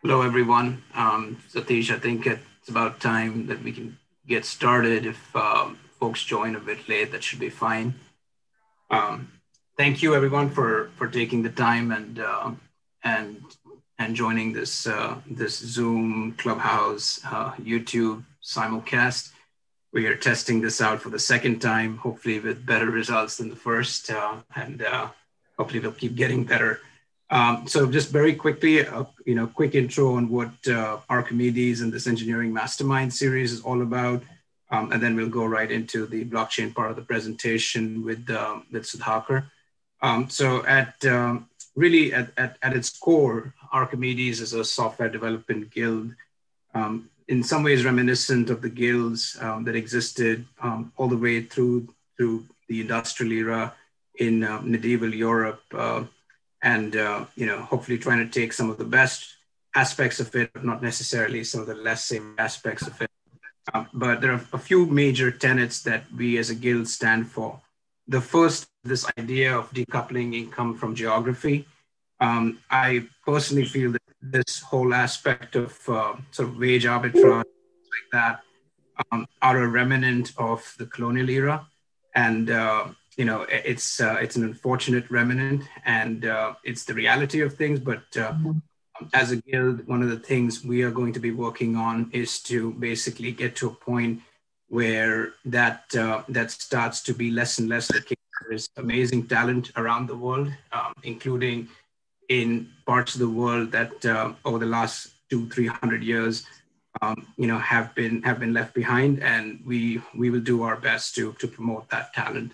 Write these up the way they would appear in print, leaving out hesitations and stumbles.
Hello, everyone. Satish, I think it's about time that we can get started. If folks join a bit late, that should be fine. Um, Thank you, everyone, for taking the time and and joining this Zoom, Clubhouse, YouTube simulcast. We are testing this out for the second time, hopefully with better results than the first, and hopefully they'll keep getting better. So just very quickly, quick intro on what Archimedes and this engineering mastermind series is all about. And then we'll go right into the blockchain part of the presentation with Siddhartha. Really at its core, Archimedes is a software development guild, in some ways reminiscent of the guilds that existed all the way through the industrial era in medieval Europe. Hopefully trying to take some of the best aspects of it, but not necessarily some of the less same aspects of it. But there are a few major tenets that we as a guild stand for. The first, this idea of decoupling income from geography. I personally feel that this whole aspect of sort of wage arbitrage like that are a remnant of the colonial era. And it's an unfortunate remnant, and it's the reality of things. But as a guild, one of the things we are going to be working on is to basically get to a point where that starts to be less and less the case. There is amazing talent around the world, including in parts of the world that over the last 200-300 years, have been left behind, and we will do our best to promote that talent.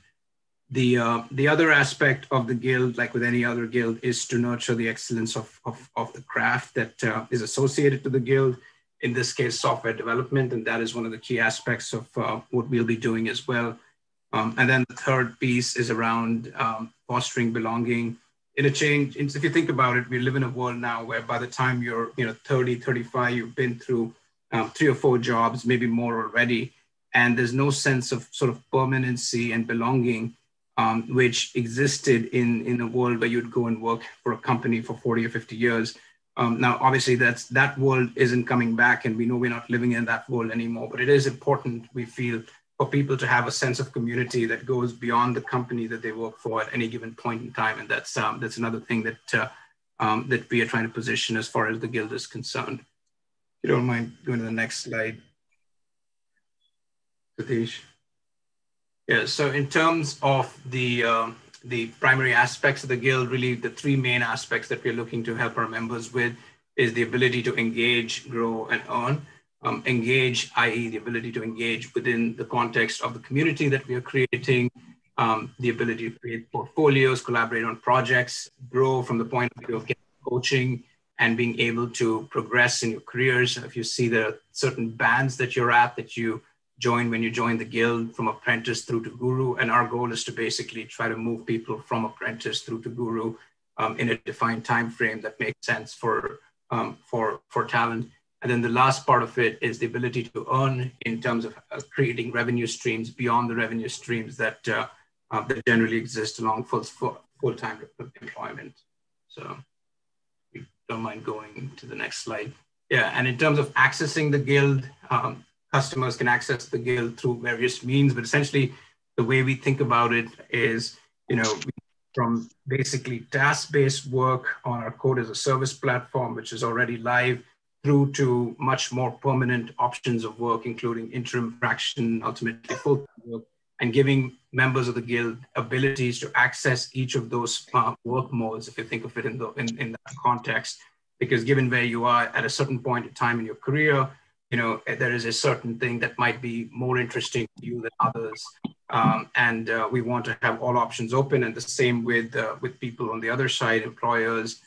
The other aspect of the guild, like with any other guild, is to nurture the excellence of the craft that is associated to the guild. In this case, software development, and that is one of the key aspects of what we'll be doing as well. And then the third piece is around fostering belonging. Interchange. If you think about it, we live in a world now where by the time you're 30, 35, you've been through 3 or 4 jobs, maybe more already, and there's no sense of sort of permanency and belonging, which existed in a world where you'd go and work for a company for 40 or 50 years. Now, obviously, that world isn't coming back, and we know we're not living in that world anymore. But it is important, we feel, for people to have a sense of community that goes beyond the company that they work for at any given point in time. And that's another thing that we are trying to position as far as the guild is concerned. If you don't mind going to the next slide, Satish. Yeah, so in terms of the primary aspects of the guild, really the 3 main aspects that we're looking to help our members with is the ability to engage, grow, and earn. Engage, i.e. the ability to engage within the context of the community that we are creating, the ability to create portfolios, collaborate on projects, grow from the point of view of getting coaching and being able to progress in your careers. If you see the certain bands that you're at that you join when you join the guild, from apprentice through to guru, and our goal is to basically try to move people from apprentice through to guru in a defined time frame that makes sense for talent. And then the last part of it is the ability to earn in terms of creating revenue streams beyond the revenue streams that generally exist along full-time employment. So if you don't mind going to the next slide. Yeah, and in terms of accessing the guild, customers can access the guild through various means, but essentially the way we think about it is, from basically task-based work on our code as a service platform, which is already live, through to much more permanent options of work, including interim, fraction, ultimately full-time work, and giving members of the guild abilities to access each of those work modes, if you think of it in that context. Because given where you are at a certain point in time in your career, there is a certain thing that might be more interesting to you than others. And we want to have all options open, and the same with people on the other side, employers,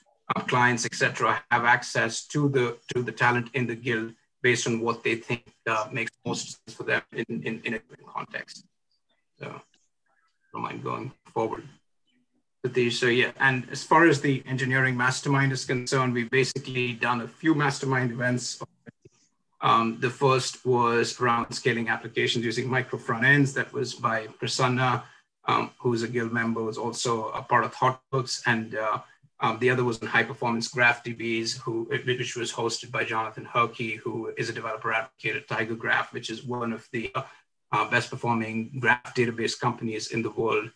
clients, etc., have access to the talent in the guild based on what they think makes most sense for them in a given context. So, don't mind going forward. So yeah, and as far as the engineering mastermind is concerned, we've basically done a few mastermind events. The first was around scaling applications using micro front ends. That was by Prasanna, who's a guild member, who's also a part of ThoughtWorks. And The other was on high performance graph DBs, which was hosted by Jonathan Herkey, who is a developer advocate at Tiger Graph, which is one of the best performing graph database companies in the world.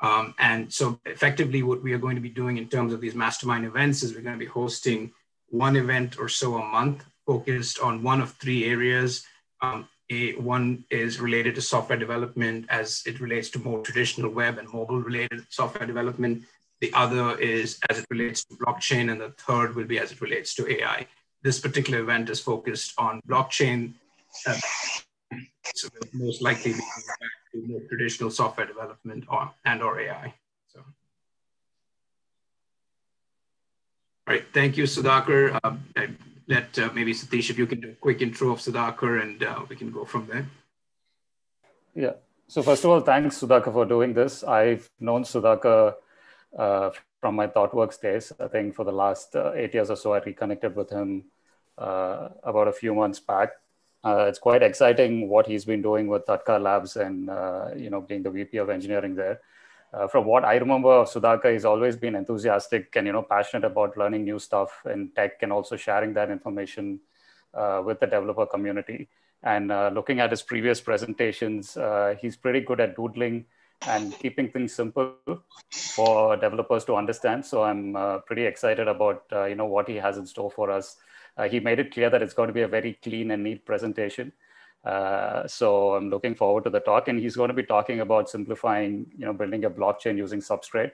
And so effectively what we are going to be doing in terms of these mastermind events is we're going to be hosting one event or so a month focused on one of three areas. One is related to software development as it relates to more traditional web and mobile related software development. The other is as it relates to blockchain, and the third will be as it relates to AI. This particular event is focused on blockchain, so most likely be back to more traditional software development or AI. So, all right, thank you, Sudhakar. Let maybe Satish, if you can do a quick intro of Sudhakar, and we can go from there. Yeah. So first of all, thanks, Sudhakar, for doing this. I've known Sudhakar from my ThoughtWorks days. I think for the last 8 years or so, I reconnected with him about a few months back. It's quite exciting what he's been doing with Tatka Labs and being the VP of engineering there. From what I remember of Sudhakar, he's always been enthusiastic and passionate about learning new stuff in tech and also sharing that information with the developer community. And looking at his previous presentations, he's pretty good at doodling and keeping things simple for developers to understand. So I'm pretty excited about what he has in store for us. He made it clear that it's going to be a very clean and neat presentation. So I'm looking forward to the talk, and he's going to be talking about simplifying, building a blockchain using Substrate.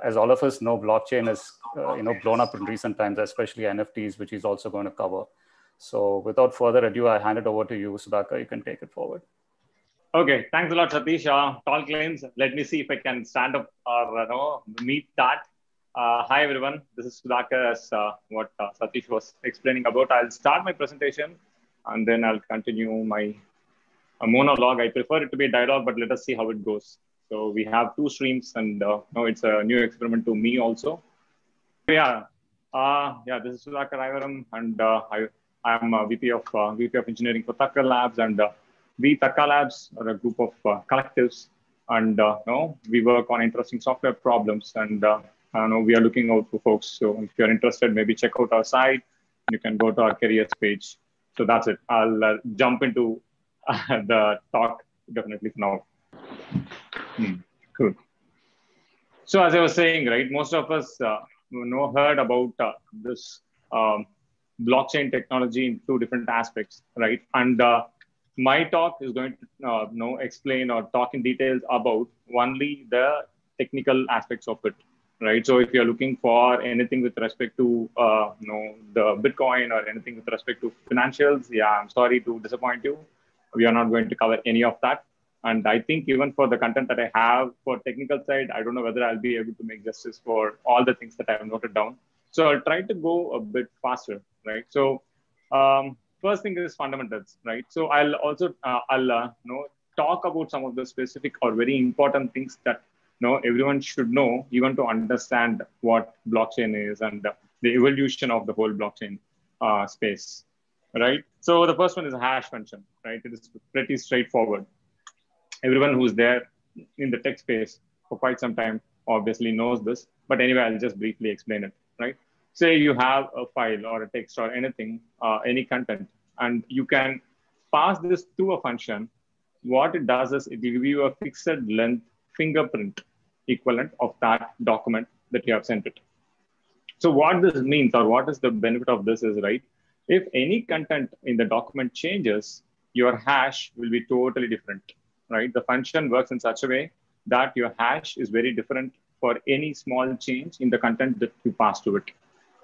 As all of us know, blockchain has, blown up in recent times, especially NFTs, which he's also going to cover. So without further ado, I hand it over to you, Sudhakar. You can take it forward. Okay, thanks a lot, Satish. Tall claims. Let me see if I can stand up or meet that. Hi, everyone. This is Sudhakar, as what Satish was explaining about. I'll start my presentation, and then I'll continue my monologue. I prefer it to be a dialogue, but let us see how it goes. So we have two streams, and it's a new experiment to me also. Yeah, this is Sudhakar Ivaram, and I'm VP of Engineering for Tatka Labs, and we Tatka Labs are a group of collectives, and we work on interesting software problems, and we are looking out for folks. So if you're interested, maybe check out our site. You can go to our careers page. So that's it. I'll jump into the talk definitely now. Cool. So as I was saying, right, most of us heard about this blockchain technology in two different aspects, right? And my talk is going to explain or talk in details about only the technical aspects of it, right? So if you're looking for anything with respect to the Bitcoin or anything with respect to financials, yeah, I'm sorry to disappoint you. We are not going to cover any of that. And I think even for the content that I have for technical side, I don't know whether I'll be able to make justice for all the things that I have noted down. So I'll try to go a bit faster, right? So first thing is fundamentals, right? So I'll also talk about some of the specific or very important things that everyone should know, even to understand what blockchain is and the evolution of the whole blockchain space, right? So the first one is a hash function, right? It is pretty straightforward. Everyone who's there in the tech space for quite some time obviously knows this, but anyway, I'll just briefly explain it, right? Say you have a file or a text or anything, any content, and you can pass this through a function. What it does is it will give you a fixed length fingerprint equivalent of that document that you have sent it. So what this means, or what is the benefit of this is, right, if any content in the document changes, your hash will be totally different, right? The function works in such a way that your hash is very different for any small change in the content that you pass to it,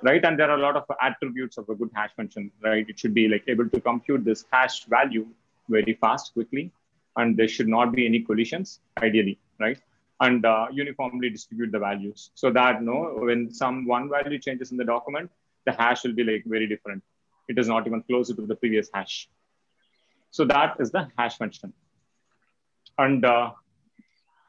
right? And there are a lot of attributes of a good hash function, right? It should be like able to compute this hash value very fast, quickly, and there should not be any collisions, ideally, right? And uniformly distribute the values so that when one value changes in the document, the hash will be like very different. It is not even closer to the previous hash. So that is the hash function. And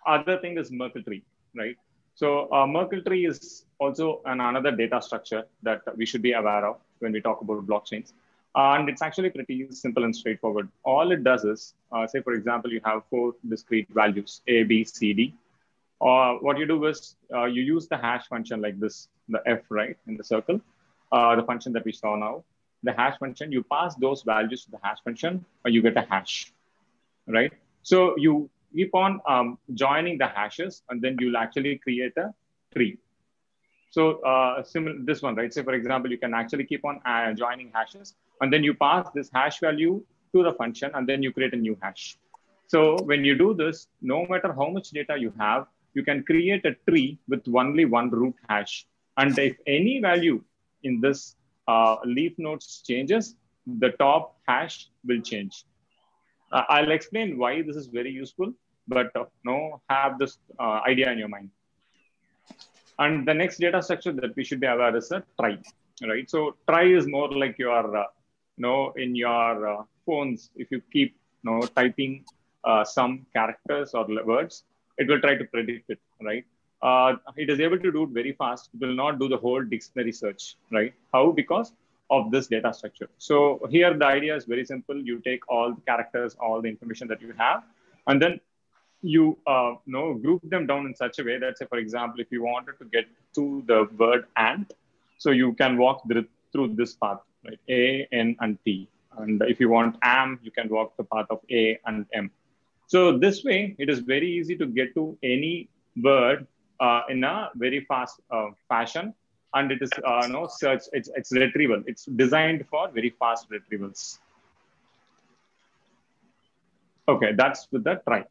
other thing is Merkle tree, right? So Merkle tree is also another data structure that we should be aware of when we talk about blockchains. And it's actually pretty simple and straightforward. All it does is, say, for example, you have 4 discrete values, A, B, C, D. What you do is you use the hash function like this, the F, right, in the circle, the function that we saw now, the hash function, you pass those values to the hash function, or you get a hash, right? So you keep on joining the hashes, and then you'll actually create a tree. So this one, right? Say, for example, you can actually keep on joining hashes, and then you pass this hash value to the function, and then you create a new hash. So when you do this, no matter how much data you have, you can create a tree with only one root hash. And if any value in this leaf nodes changes, the top hash will change. I'll explain why this is very useful, but have this idea in your mind. And the next data structure that we should be aware is a trie, right? So trie is more like your, in your phones, if you keep typing some characters or words, it will try to predict it, right? It is able to do it very fast. It will not do the whole dictionary search, right? How? Because of this data structure. So here the idea is very simple. You take all the characters, all the information that you have, and then you group them down in such a way that, say, for example, if you wanted to get to the word ant, so you can walk through this path, right? A, N, and T. And if you want am, you can walk the path of A and M. So this way, it is very easy to get to any word in a very fast fashion. And it is search, it's retrieval. It's designed for very fast retrievals. Okay, that's with the trie.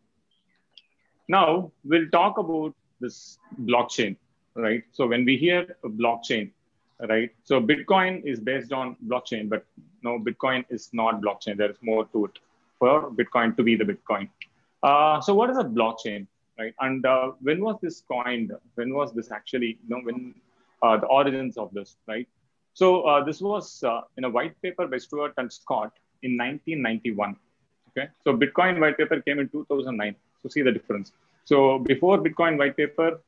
Now we'll talk about this blockchain, right? So when we hear a blockchain, right? So Bitcoin is based on blockchain, but no, Bitcoin is not blockchain. There is more to it for Bitcoin to be the Bitcoin. So what is a blockchain, right? And when was this coined? When was this actually, when the origins of this, right? So this was in a white paper by Stewart and Scott in 1991. Okay, so Bitcoin white paper came in 2009. So see the difference. So before Bitcoin white paper,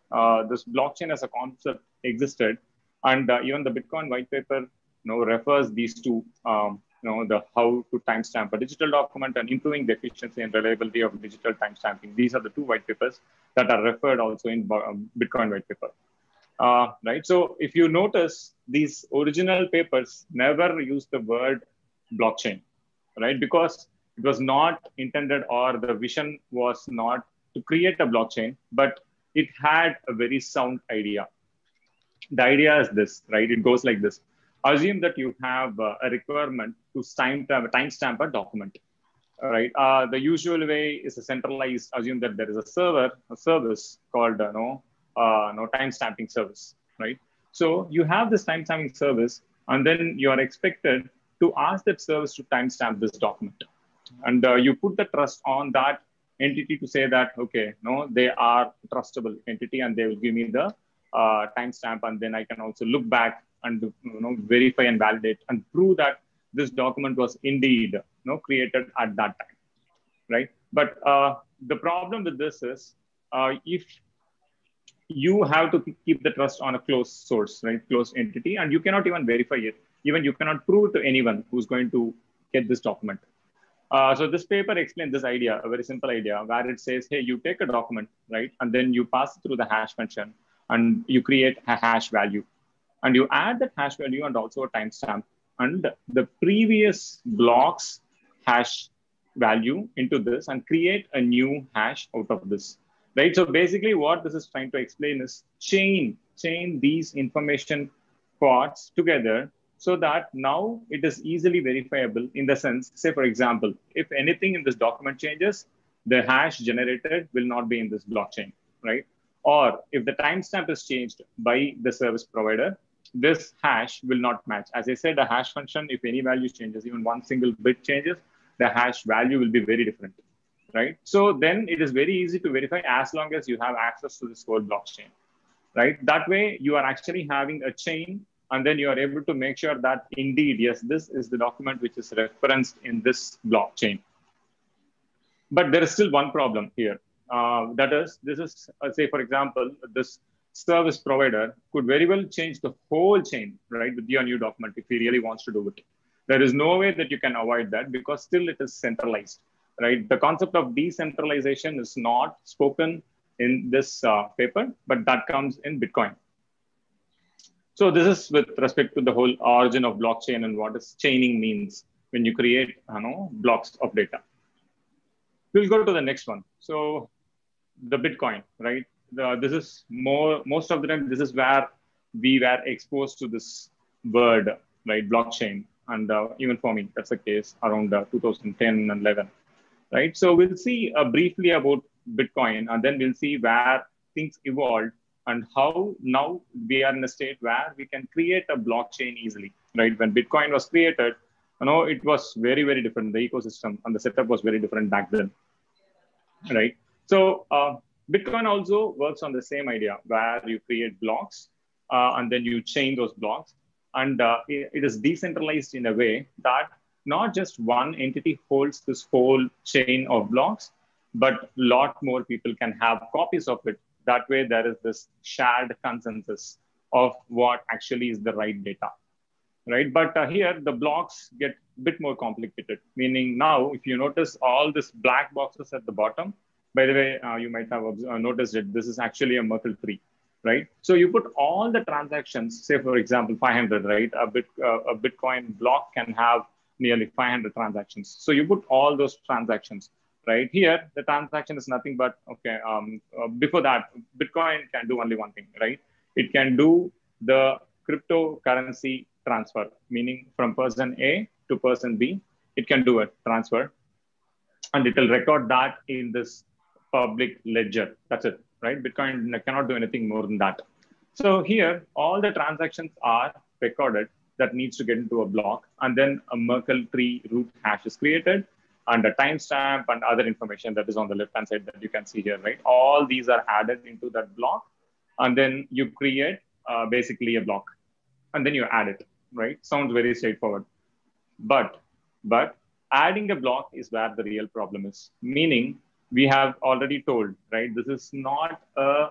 this blockchain as a concept existed, and even the Bitcoin white paper, refers these two, the how to timestamp a digital document and improving the efficiency and reliability of digital timestamping. These are the two white papers that are referred also in Bitcoin white paper, right? So if you notice, these original papers never used the word blockchain, right? Because it was not intended, or the vision was not to create a blockchain, but it had a very sound idea. The idea is this, right? It goes like this. Assume that you have a requirement to timestamp a document, right? The usual way is a centralized, assume that there is a service called timestamping service, right? So you have this timestamping service, and then you are expected to ask that service to timestamp this document. And you put the trust on that entity to say that, okay, they are a trustable entity, and they will give me the timestamp, and then I can also look back and verify and validate and prove that this document was indeed created at that time, right? But the problem with this is if you have to keep the trust on a closed source, right? Closed entity, and you cannot even verify it. Even you cannot prove it to anyone who's going to get this document. So this paper explains this idea, a very simple idea, where it says, hey, you take a document, right? And then you pass it through the hash function, and you create a hash value. And you add that hash value and also a timestamp and the previous block's hash value into this, and create a new hash out of this, right? So basically what this is trying to explain is chain these information parts together, so that now it is easily verifiable in the sense, say, for example, if anything in this document changes, the hash generated will not be in this blockchain, right? Or if the timestamp is changed by the service provider, this hash will not match. As I said, the hash function, if any value changes, even one single bit changes, the hash value will be very different, right? So then it is very easy to verify as long as you have access to this whole blockchain, right? That way you are actually having a chain, and then you are able to make sure that indeed, yes, this is the document which is referenced in this blockchain. But there is still one problem here. That is, this is, say, for example, this service provider could very well change the whole chain, right, with your new document if he really wants to do it. There is no way that you can avoid that, because still it is centralized, right? The concept of decentralization is not spoken in this paper, but that comes in Bitcoin. So this is with respect to the whole origin of blockchain and what is chaining means when you create blocks of data. We'll go to the next one. So the Bitcoin, right? This is most of the time, this is where we were exposed to this word, right? Blockchain. And even for me, that's the case around 2010 and 11, right? So we'll see briefly about Bitcoin, and then we'll see where things evolved and how now we are in a state where we can create a blockchain easily, right? When Bitcoin was created, it was very, very different. The ecosystem and the setup was very different back then, right? So Bitcoin also works on the same idea where you create blocks and then you chain those blocks. And it is decentralized in a way that not just one entity holds this whole chain of blocks, but a lot more people can have copies of it. That way, there is this shared consensus of what actually is the right data, right? But here, the blocks get a bit more complicated, meaning now, if you notice all these black boxes at the bottom, by the way, you might have noticed that this is actually a Merkle tree, right? So you put all the transactions, say, for example, 500, right? A Bitcoin block can have nearly 500 transactions. So you put all those transactions, right? Here, the transaction is nothing but, okay, before that, Bitcoin can do only one thing, right? It can do the cryptocurrency transfer, meaning from person A to person B, it can do a transfer. And it will record that in this public ledger. That's it, right? Bitcoin cannot do anything more than that. So here, all the transactions are recorded that needs to get into a block, and then a Merkle tree root hash is created, and a timestamp and other information that is on the left-hand side that you can see here, right? All these are added into that block, and then you create basically a block, and then you add it, right? Sounds very straightforward. But adding a block is where the real problem is, meaning we have already told, right? This is not a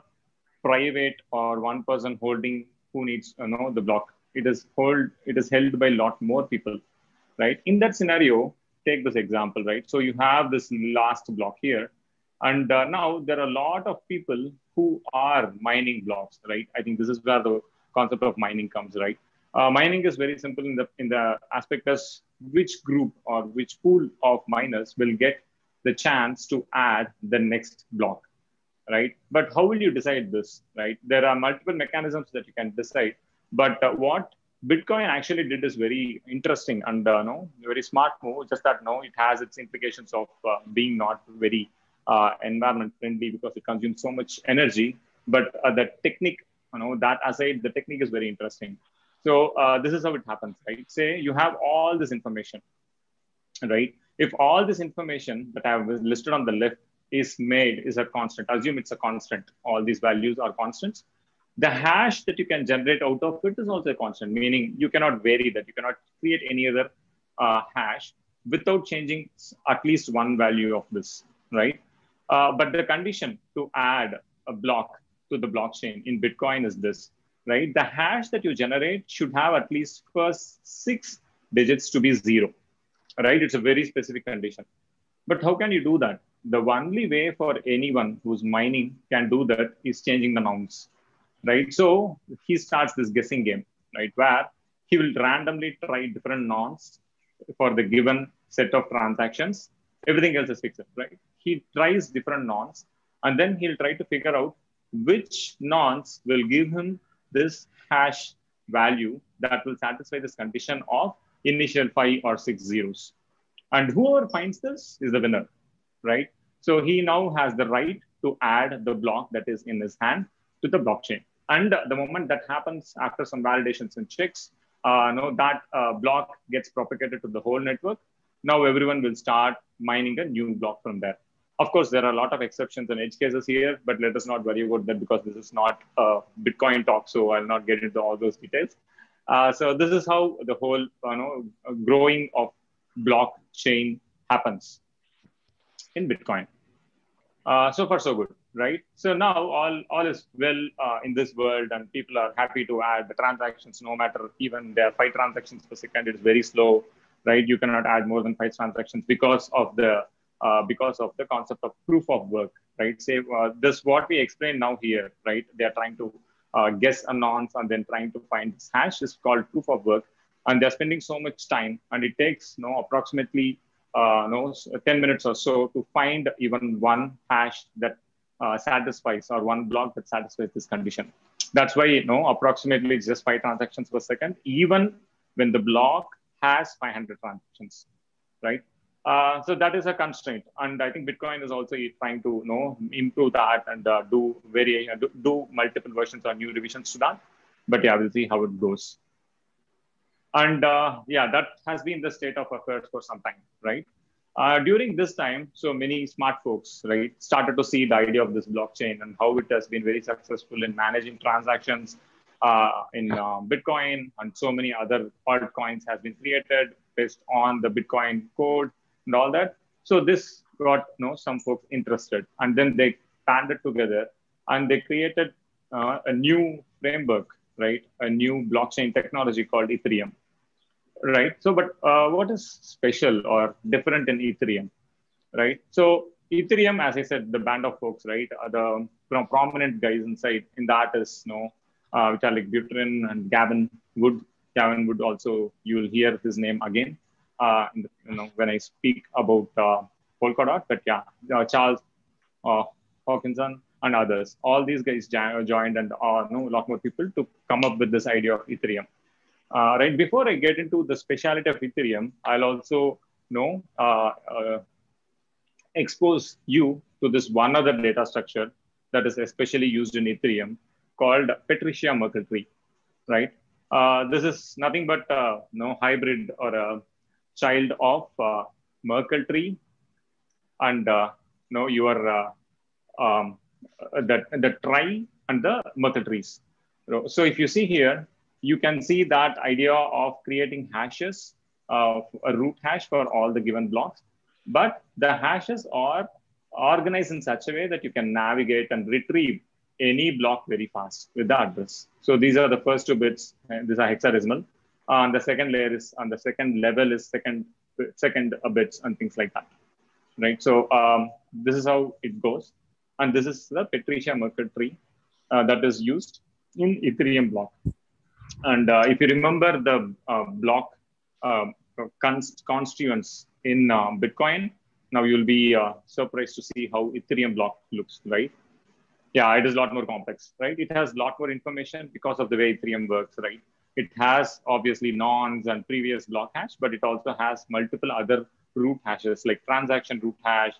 private or one person holding who needs the block. It is held by a lot more people, right? In that scenario, take this example, right? So you have this last block here, and now there are a lot of people who are mining blocks, right? I think this is where the concept of mining comes, right? Mining is very simple in the aspect as which group or which pool of miners will get the chance to add the next block, right? But how will you decide this, right? There are multiple mechanisms that you can decide, but what Bitcoin actually did is very interesting and very smart move. Just that it has its implications of being not very environment friendly because it consumes so much energy. But the technique, that aside, the technique is very interesting. So this is how it happens, right? Say you have all this information, right? If all this information that I have listed on the left is a constant, assume it's a constant, all these values are constants. The hash that you can generate out of it is also a constant, meaning you cannot vary that. You cannot create any other hash without changing at least one value of this, right? But the condition to add a block to the blockchain in Bitcoin is this, right? The hash that you generate should have at least first 6 digits to be 0, right? It's a very specific condition. But how can you do that? The only way for anyone who's mining can do that is changing the nonce, right? So he starts this guessing game, right? Where he will randomly try different nonce for the given set of transactions. Everything else is fixed, right? He tries different nonce, and then he'll try to figure out which nonce will give him this hash value that will satisfy this condition of initial 5 or 6 zeros. And whoever finds this is the winner, right? So he now has the right to add the block that is in his hand to the blockchain. And the moment that happens after some validations and checks, that block gets propagated to the whole network. Now everyone will start mining a new block from there. Of course, there are a lot of exceptions and edge cases here, but let us not worry about that because this is not a Bitcoin talk, so I'll not get into all those details. So this is how the whole growing of blockchain happens in Bitcoin. So far, so good, right? So now all is well in this world, and people are happy to add the transactions, no matter even there are 5 transactions per second. It's very slow, right? You cannot add more than 5 transactions because of the concept of proof of work, right? Say this what we explain now here, right? They are trying to guess a nonce and then trying to find this hash is called proof of work. And they're spending so much time, and it takes approximately 10 minutes or so to find even one hash that satisfies, or one block that satisfies this condition. That's why approximately it's just 5 transactions per second, even when the block has 500 transactions, right? So that is a constraint, and I think Bitcoin is also trying to improve that and do multiple versions or new revisions to that. But yeah, we'll see how it goes. And yeah, that has been the state of affairs for some time, right? During this time, so many smart folks, right, started to see the idea of this blockchain and how it has been very successful in managing transactions in Bitcoin, and so many other altcoins has been created based on the Bitcoin code and all that. So this got some folks interested, and then they banded together and they created a new framework, right? A new blockchain technology called Ethereum. Right. So, but what is special or different in Ethereum, right? So Ethereum, as I said, the band of folks, right? The prominent guys inside in that is, Vitalik Buterin and Gavin Wood. Gavin Wood also, you will hear his name again, when I speak about Polkadot. But yeah, Charles Hawkinson and others, all these guys joined, and a lot more people to come up with this idea of Ethereum. Right, before I get into the speciality of Ethereum, I'll also expose you to this one other data structure that is especially used in Ethereum called Patricia Merkle tree, right? This is nothing but hybrid or a child of Merkle tree and the tri and the Merkle trees. So if you see here, you can see that idea of creating hashes, a root hash for all the given blocks, but the hashes are organized in such a way that you can navigate and retrieve any block very fast with the address. So these are the first 2 bits, and these are hexadecimal. And the second layer is, on the second level is second bits and things like that, right? So this is how it goes. And this is the Patricia Merkle tree that is used in Ethereum block. And if you remember the block constituents in Bitcoin, now you'll be surprised to see how Ethereum block looks, right? Yeah, it is a lot more complex, right? It has a lot more information because of the way Ethereum works, right? It has obviously nonce and previous block hash, but it also has multiple other root hashes like transaction root hash,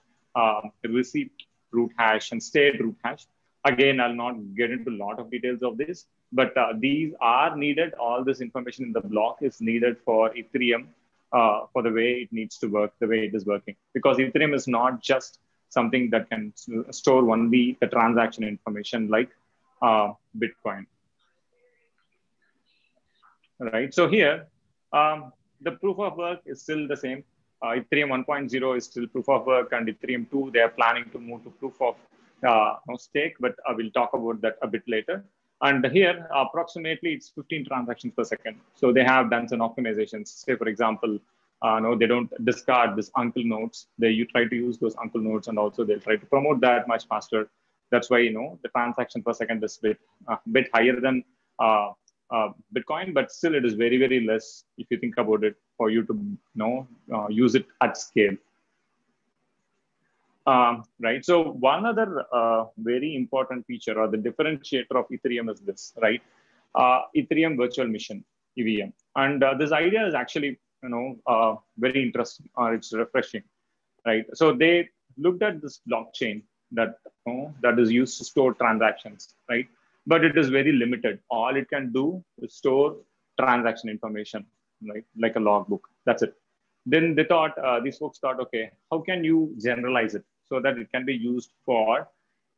receipt root hash, and state root hash. Again, I'll not get into a lot of details of this, but these are needed. All this information in the block is needed for Ethereum for the way it needs to work, the way it is working. Because Ethereum is not just something that can store only the transaction information like Bitcoin. Right. So here, the proof of work is still the same. Ethereum 1.0 is still proof of work, and Ethereum 2, they are planning to move to proof of stake, but I will talk about that a bit later. And here, approximately, it's 15 transactions per second. So they have done some optimizations. Say, for example, they don't discard this uncle nodes. You try to use those uncle nodes, and also they'll try to promote that much faster. That's why, the transaction per second is a bit higher than Bitcoin, but still it is very, very less if you think about it for you to use it at scale. Right. So one other very important feature or the differentiator of Ethereum is this, right? Ethereum Virtual Machine, EVM. And this idea is actually, very interesting, or it's refreshing, right? So they looked at this blockchain that, that is used to store transactions, right? But it is very limited. All it can do is store transaction information, right? Like a logbook. That's it. Then they thought, these folks thought, okay, how can you generalize it so that it can be used for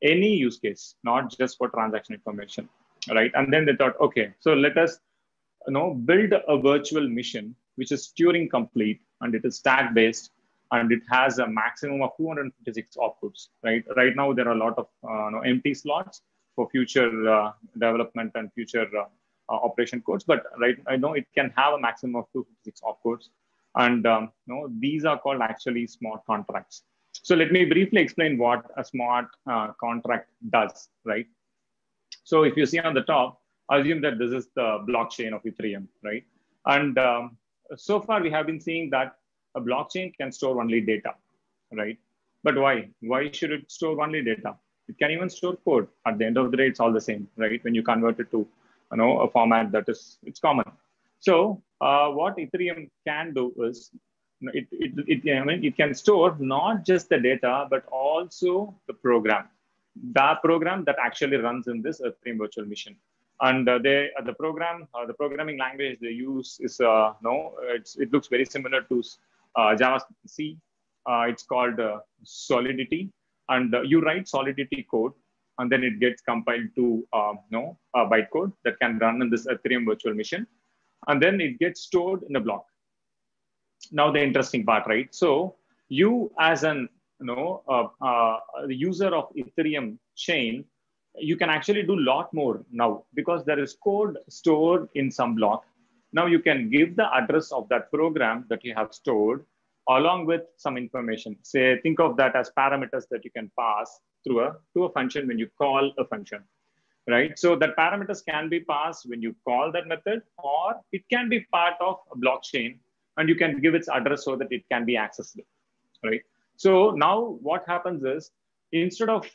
any use case, not just for transaction information, right? And then they thought, okay, so let us build a virtual machine which is Turing complete, and it is stack based, and it has a maximum of 256 outputs, right? Right now, there are a lot of empty slots for future development and future operation codes, but I know it can have a maximum of 256 outputs. And these are called actually smart contracts. So let me briefly explain what a smart contract does, right? So if you see on the top, assume that this is the blockchain of Ethereum, right? And so far we have been seeing that a blockchain can store only data, right? But why? Why should it store only data? It can even store code. At the end of the day, it's all the same, right? When you convert it to, a format that is, it's common. So what Ethereum can do is, it can store not just the data, but also the program that actually runs in this Ethereum virtual machine. And the programming language they use is it looks very similar to Java C. It's called Solidity, and you write Solidity code, and then it gets compiled to bytecode that can run in this Ethereum virtual machine, and then it gets stored in a block. Now the interesting part, right? So you as an the user of Ethereum chain, you can actually do a lot more now because there is code stored in some block. Now you can give the address of that program that you have stored along with some information. Say, think of that as parameters that you can pass to a function when you call a function, right? So that parameters can be passed when you call that method, or it can be part of a blockchain and you can give its address so that it can be accessible, right? So now what happens is, instead of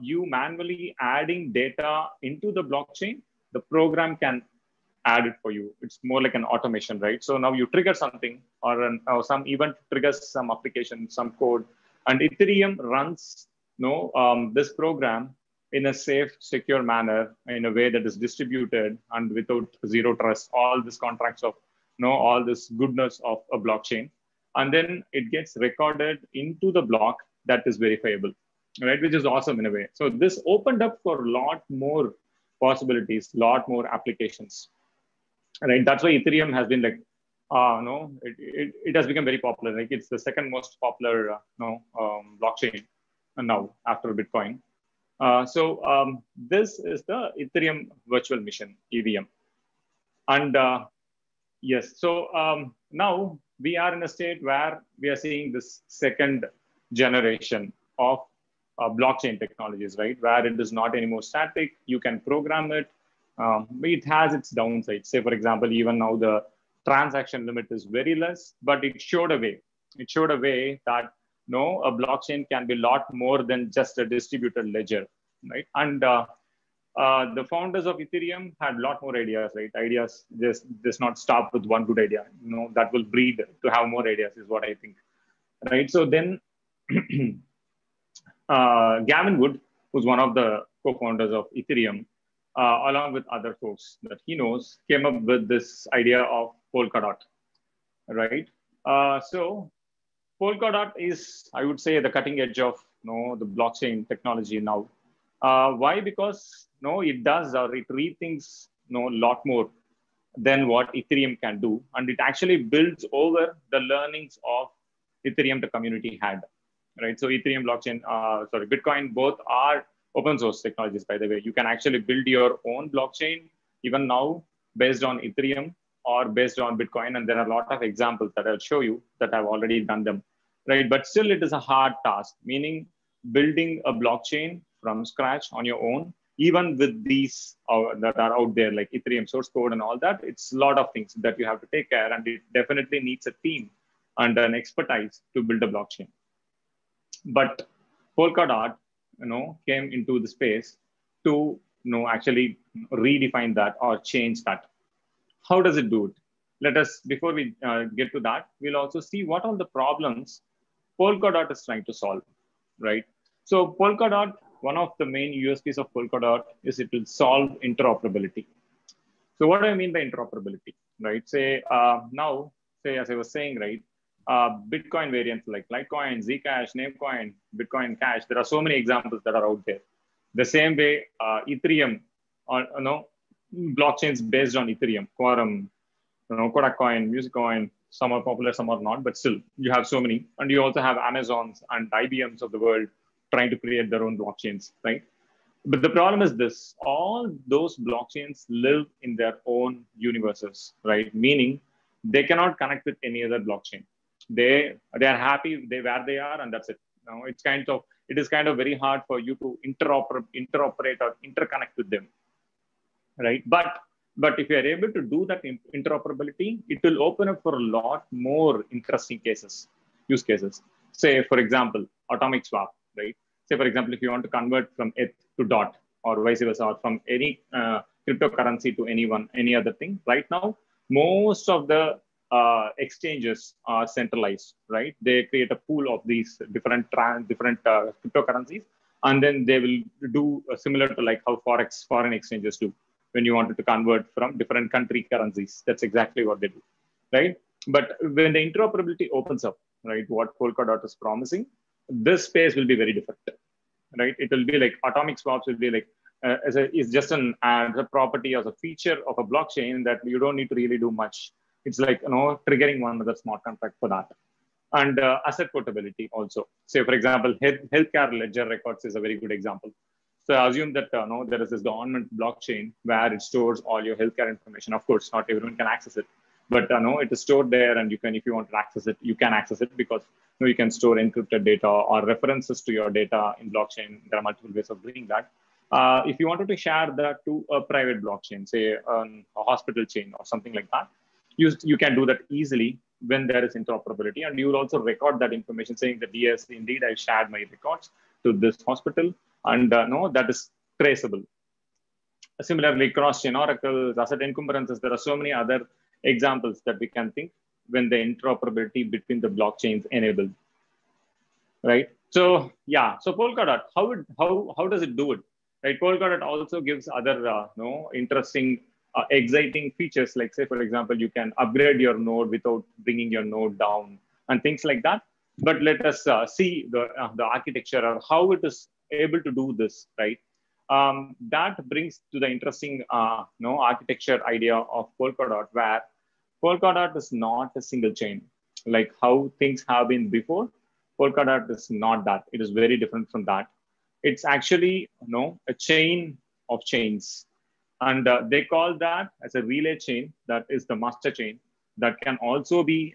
you manually adding data into the blockchain, the program can add it for you. It's more like an automation, right? So now you trigger something, or some event triggers some application, some code, and Ethereum runs this program in a safe, secure manner, in a way that is distributed and without zero trust, all these contracts of all this goodness of a blockchain. And then it gets recorded into the block that is verifiable, right? Which is awesome in a way. So this opened up for a lot more possibilities, lot more applications, right? That's why Ethereum has been like, it has become very popular. Like it's the second most popular blockchain now after Bitcoin. So this is the Ethereum virtual machine, EVM. And yes, so now we are in a state where we are seeing this second generation of blockchain technologies, right? Where it is not anymore static, you can program it, but it has its downsides. Say, for example, even now the transaction limit is very less, but it showed a way. It showed a way that a blockchain can be a lot more than just a distributed ledger, right? And the founders of Ethereum had a lot more ideas, right? Ideas just not stop with one good idea. That will breed to have more ideas is what I think, right? So then Gavin Wood, who's one of the co-founders of Ethereum, along with other folks that he knows, came up with this idea of Polkadot, right? So Polkadot is, I would say, the cutting edge of the blockchain technology now. Why? Because it does, or it rethinks a lot more than what Ethereum can do, and it actually builds over the learnings of Ethereum the community had, right? So Ethereum blockchain, Bitcoin, both are open source technologies, by the way. You can actually build your own blockchain even now based on Ethereum or based on Bitcoin, and there are a lot of examples that I'll show you that have already done them, right? But still, it is a hard task, meaning building a blockchain from scratch on your own, even with these that are out there, like Ethereum source code and all that. It's a lot of things that you have to take care, and it definitely needs a team and an expertise to build a blockchain. But Polkadot, came into the space to, actually redefine that or change that. How does it do it? Let us, before we get to that, we'll also see what are the problems Polkadot is trying to solve, right? So Polkadot, one of the main USPs of Polkadot is it will solve interoperability. So what do I mean by interoperability, right? Say now, as I was saying, right, Bitcoin variants like Litecoin, Zcash, Namecoin, Bitcoin Cash, there are so many examples that are out there. The same way, Ethereum, blockchains based on Ethereum, Quorum, Kodak Coin, Music Coin, some are popular, some are not, but still you have so many. And you also have Amazons and IBMs of the world trying to create their own blockchains, right? But the problem is this, all those blockchains live in their own universes, right? Meaning they cannot connect with any other blockchain. They are happy where they are, and that's it. It's kind of, it is kind of very hard for you to interoperate or interconnect with them, right? But if you are able to do that interoperability, it will open up for a lot more interesting use cases. Say, for example, atomic swap, right? Say, for example, if you want to convert from ETH to DOT or vice versa, or from any cryptocurrency to any other thing, right now, most of the exchanges are centralized, right? They create a pool of these different cryptocurrencies, and then they will do similar to like how foreign exchanges do when you wanted to convert from different country currencies. That's exactly what they do, right? But when the interoperability opens up, right, what Polkadot is promising, this space will be very different, right? It will be like atomic swaps will be like, it's just as a property, as a feature of a blockchain that you don't need to really do much. It's like, triggering one other smart contract for that. And asset portability also. Say, for example, healthcare ledger records is a very good example. So assume that there is this government blockchain where it stores all your healthcare information. Of course, not everyone can access it, but it is stored there, and you can, if you want to access it, you can access it because you can store encrypted data or references to your data in blockchain. There are multiple ways of doing that. If you wanted to share that to a private blockchain, say a hospital chain or something like that, you can do that easily when there is interoperability, and you will also record that information saying that yes, indeed, I shared my records to this hospital, and that is traceable. Similarly, cross-chain oracles, asset encumbrances, there are so many other examples that we can think when the interoperability between the blockchains enabled, right? So yeah, so Polkadot, how does it do it? Right, Polkadot also gives other interesting, exciting features, like say, for example, you can upgrade your node without bringing your node down and things like that. But let us see the architecture or how it is able to do this, right? That brings to the interesting architecture idea of Polkadot, where Polkadot is not a single chain like how things have been before. Polkadot is not that. It is very different from that. It's actually a chain of chains, and they call that as a relay chain. That is the master chain. That can also be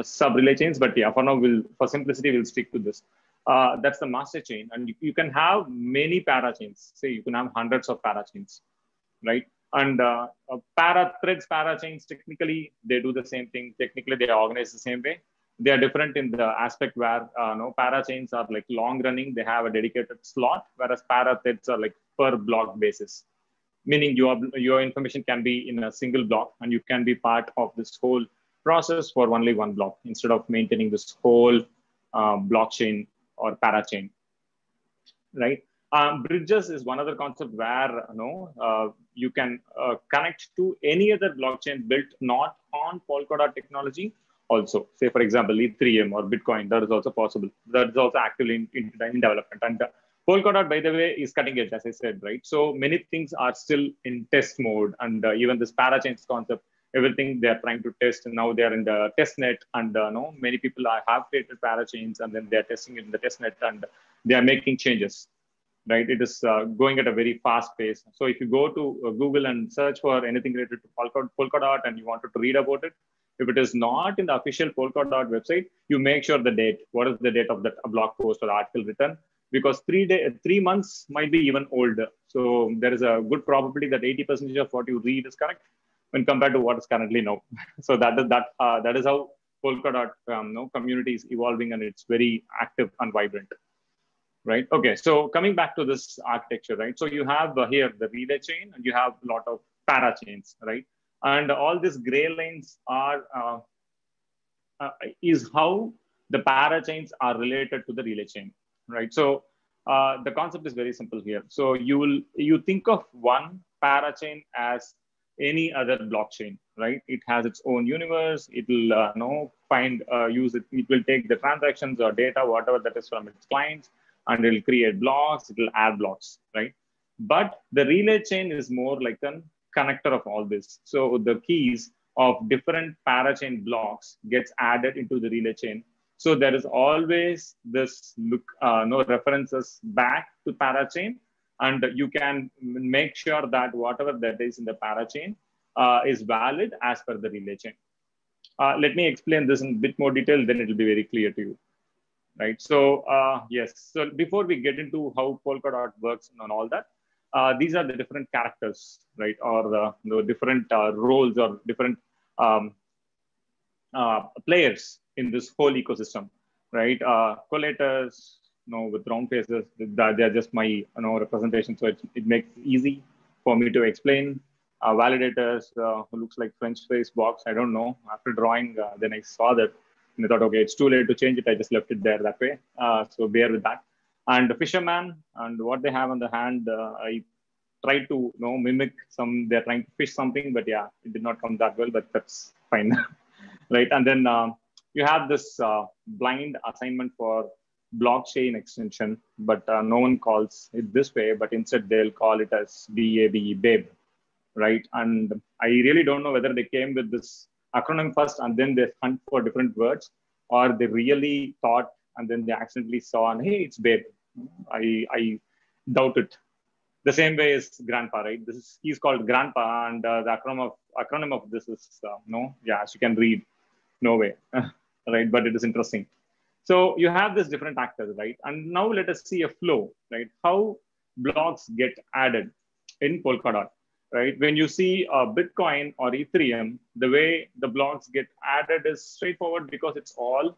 sub relay chains, but yeah, for now, for simplicity, we'll stick to this. That's the master chain, and you can have many parachains. Say you can have hundreds of parachains, right? And threads, parachains, technically they do the same thing. Technically, they are organized the same way. They are different in the aspect where parachains are like long running. They have a dedicated slot, whereas parathreads are like per block basis, meaning your information can be in a single block, and you can be part of this whole process for only one block instead of maintaining this whole blockchain or parachain, right? Bridges is one other concept where you can connect to any other blockchain built not on Polkadot technology. Also, say for example, Ethereum or Bitcoin, that is also possible. That is also actively in development. And Polkadot, by the way, is cutting edge, as I said, right? So many things are still in test mode, and even this parachains concept, everything they are trying to test, and now they are in the test net, and many people have created parachains, and then they are testing it in the test net, and they are making changes, right? It is going at a very fast pace. So if you go to Google and search for anything related to Polkadot and you wanted to read about it, if it is not in the official Polkadot website, you make sure the date. What is the date of that blog post or article written? Because 3 months might be even older. So there is a good probability that 80% of what you read is correct when compared to what is currently known. So that is how Polkadot community is evolving, and it's very active and vibrant. Right. Okay. So coming back to this architecture, right? So you have here the relay chain, and you have a lot of parachains, right? And all these gray lines is how the parachains are related to the relay chain, right? So the concept is very simple here. So you think of one parachain as any other blockchain, right? It has its own universe. It will use it. It will take the transactions or data, whatever that is, from its clients, and it will create blocks. It will add blocks, right? But the relay chain is more like a connector of all this. So the keys of different parachain blocks gets added into the relay chain. So there is always this references back to parachain, and you can make sure that whatever that is in the parachain is valid as per the relay chain. Let me explain this in a bit more detail, then it will be very clear to you. right? So yes, so before we get into how Polkadot works and all that, these are the different characters, right? Or the different roles or different players in this whole ecosystem, right? Collators, with round faces, they're just my representation, so it makes it easy for me to explain. Validators, who looks like French face box. I don't know. After drawing, then I saw that, and I thought, okay, it's too late to change it. I just left it there that way. So bear with that. And the fisherman and what they have on the hand, I tried to mimic some. They're trying to fish something, but yeah, it did not come that well. But that's fine. Right? And then you have this blind assignment for blockchain extension, but no one calls it this way, but instead they'll call it as BAB, BABE, right? And I really don't know whether they came with this acronym first and then they hunt for different words, or they really thought and then they accidentally saw and hey, it's BABE. I doubt it. The same way as grandpa, right? He's called grandpa, and the acronym of this is as you can read, no way, right? But it is interesting. So you have this different actors, right? And now let us see a flow, right? How blocks get added in Polkadot, right? When you see Bitcoin or Ethereum, the way the blocks get added is straightforward because it's all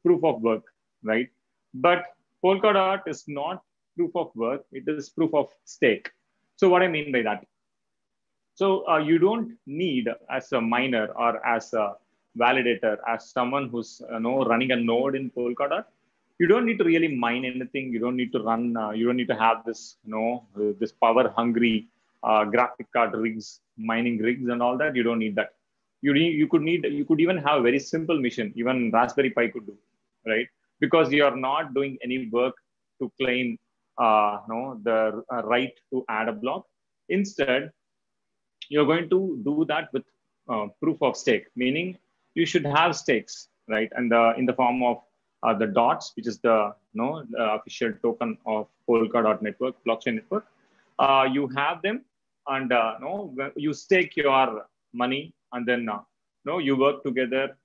proof of work, right? But Polkadot is not proof of work, it is proof of stake. So what I mean by that? So you don't need, as a miner or as a validator, as someone who's running a node in Polkadot, you don't need to really mine anything. You don't need to run. You don't need to have this this power hungry graphic card rigs, mining rigs, and all that. You don't need that. You could even have a very simple mission. Even Raspberry Pi could do, right? Because you are not doing any work to claim the right to add a block. Instead, you're going to do that with proof of stake, meaning you should have stakes, right? And in the form of the dots, which is the official token of Polkadot network, blockchain network. You have them, and you stake your money, and then you work together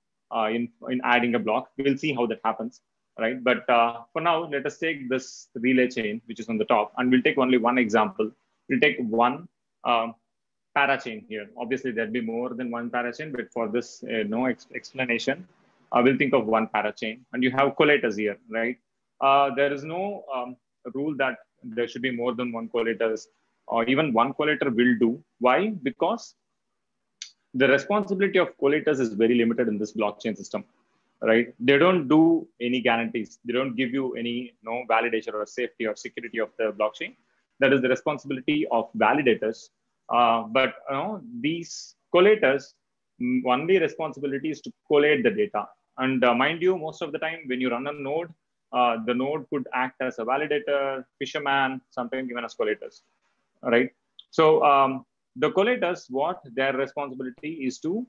in adding a block. We'll see how that happens, right? But for now, let us take this relay chain, which is on the top, and we'll take only one example. We'll take one parachain here. Obviously, there'll be more than one parachain, but for this explanation, we'll think of one parachain. And you have collators here, right? There is no rule that there should be more than one collators, or even one collator will do. Why? Because the responsibility of collators is very limited in this blockchain system, right? They don't do any guarantees. They don't give you any validation or safety or security of the blockchain. That is the responsibility of validators. But these collators, only responsibility is to collate the data. And mind you, most of the time when you run a node, the node could act as a validator, fisherman, sometimes even as collators, right? So the collators, what their responsibility is to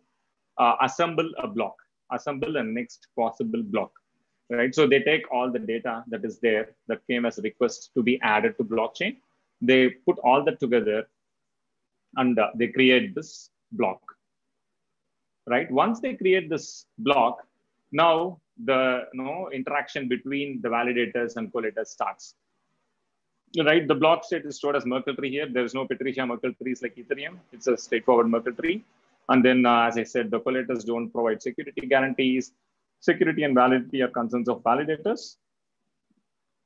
assemble a block, assemble a next possible block, right? So they take all the data that is there that came as a request to be added to blockchain. They put all that together and they create this block, right? Once they create this block, now the interaction between the validators and collators starts, right? The block state is stored as Merkle tree here. There's no Patricia Merkle trees like Ethereum. It's a straightforward Merkle tree. And then, as I said, the collators don't provide security guarantees. Security and validity are concerns of validators.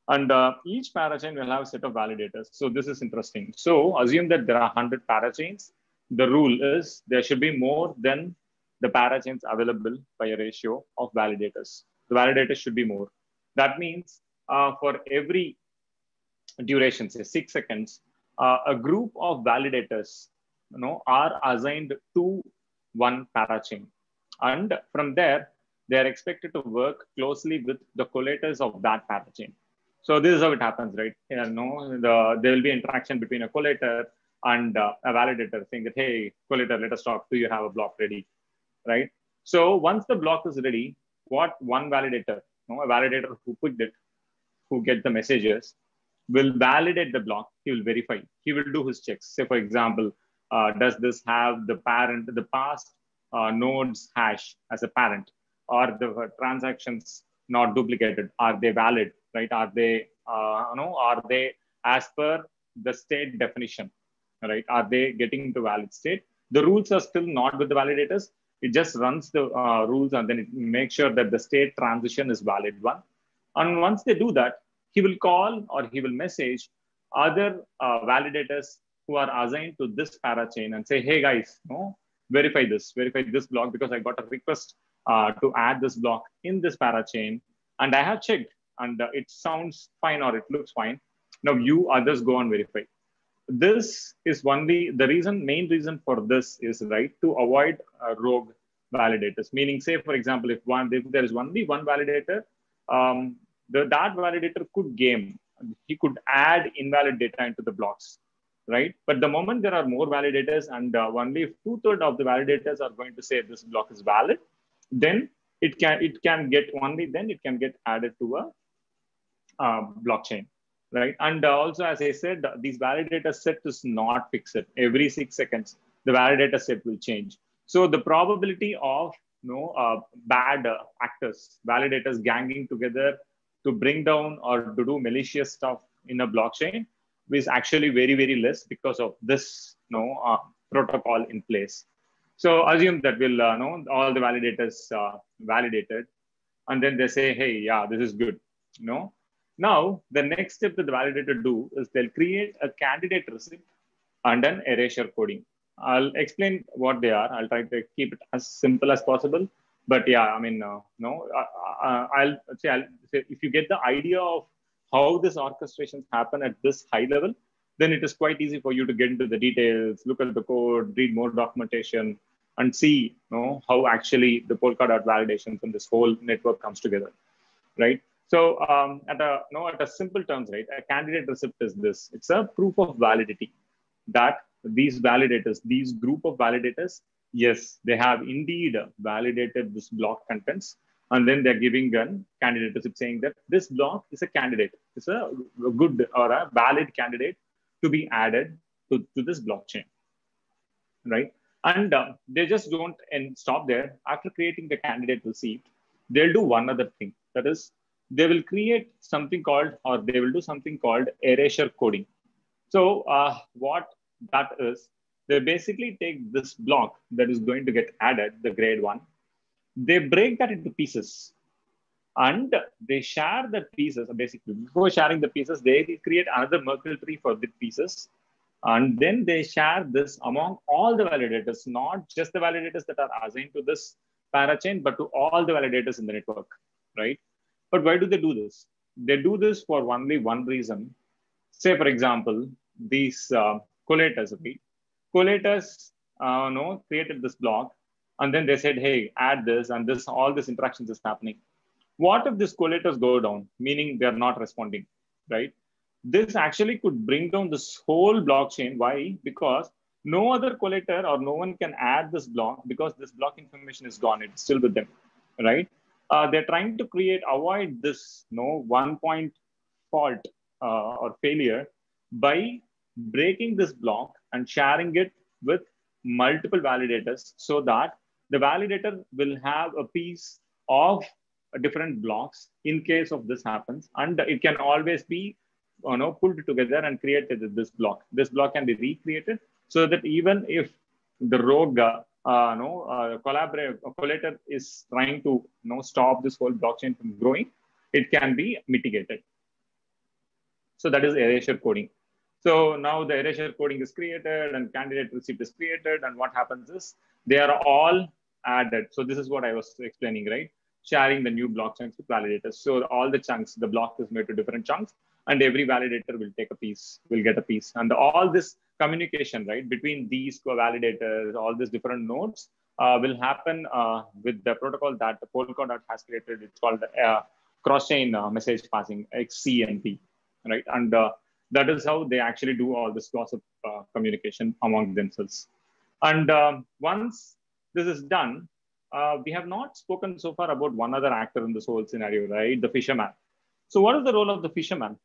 And each parachain will have a set of validators. So this is interesting. So assume that there are 100 parachains. The rule is there should be more than the parachains available by a ratio of validators. The validators should be more. That means for every duration, say 6 seconds, a group of validators are assigned to one parachain. And from there, they are expected to work closely with the collators of that parachain. So this is how it happens, right? There will be interaction between a collator and a validator saying that, hey, collator, let us talk. Do you have a block ready, right? So once the block is ready, what one validator, a validator who picked it, who get the messages, will validate the block. He will verify. He will do his checks. Say, for example, does this have the past node's hash as a parent, or the transactions not duplicated? Are they valid, right? Are they, are they as per the state definition, right? Are they getting into valid state? The rules are still not with the validators. It just runs the rules and then it makes sure that the state transition is valid one. And once they do that, he will call or he will message other validators who are assigned to this parachain and say, hey guys, verify this block, because I got a request to add this block in this parachain. And I have checked and it sounds fine or it looks fine. Now you others go and verify. This is only the main reason for this is, right, to avoid rogue validators. Meaning, say, for example, if there is only one validator, that validator could game. He could add invalid data into the blocks, right? But the moment there are more validators and only 2/3 of the validators are going to say this block is valid, then it can get added to a blockchain. Right. And also, as I said, these validator set is not fixed. Every 6 seconds, the validator set will change. So the probability of bad actors, validators ganging together to bring down or to do malicious stuff in a blockchain is actually very, very less because of this protocol in place. So assume that we'll all the validators validated, and then they say, hey, yeah, this is good. Now, the next step that the validator do is they'll create a candidate receipt and an erasure coding. I'll explain what they are. I'll try to keep it as simple as possible. But yeah, I mean, I'll say if you get the idea of how this orchestrations happen at this high level, then it is quite easy for you to get into the details, look at the code, read more documentation, and see how actually the Polkadot validation from this whole network comes together, right? So at a simple terms, right, a candidate receipt is this. It's a proof of validity that these validators, these group of validators, yes, they have indeed validated this block contents. And then they're giving a candidate receipt saying that this block is a candidate. It's a good or a valid candidate to be added to this blockchain, right? And they just don't stop there. After creating the candidate receipt, they'll do one other thing. That is, they will create something called, or they will do something called erasure coding. So what that is, they basically take this block that is going to get added, the grade 1, they break that into pieces and they share the pieces. Basically, before sharing the pieces, they create another Merkle tree for the pieces. And then they share this among all the validators, not just the validators that are assigned to this parachain, but to all the validators in the network, right? But why do they do this? They do this for only one reason. Say, for example, these collators, okay? Collators created this block, and then they said, hey, add this, and this, all this interactions is happening. What if these collators go down, meaning they're not responding, right? This actually could bring down this whole blockchain. Why? Because no other collator or no one can add this block because this block information is gone. It's still with them, right? They're trying to avoid this 1 point fault or failure by breaking this block and sharing it with multiple validators so that the validator will have a piece of different blocks in case of this happens. And it can always be pulled together and created this block. This block can be recreated so that even if the rogue collator is trying to stop this whole blockchain from growing, it can be mitigated. So that is erasure coding. So now the erasure coding is created and candidate receipt is created, and what happens is they are all added. So this is what I was explaining, right? Sharing the new block chunks with validators. So all the chunks, the block is made to different chunks, and every validator will take a piece, will get a piece. And all this communication, right, between these validators, all these different nodes will happen with the protocol that the Polkadot has created. It's called cross-chain message passing, XCMP, right? And that is how they actually do all this gossip communication among themselves. And once this is done, we have not spoken so far about one other actor in this whole scenario, right? The fisherman. So what is the role of the fisherman,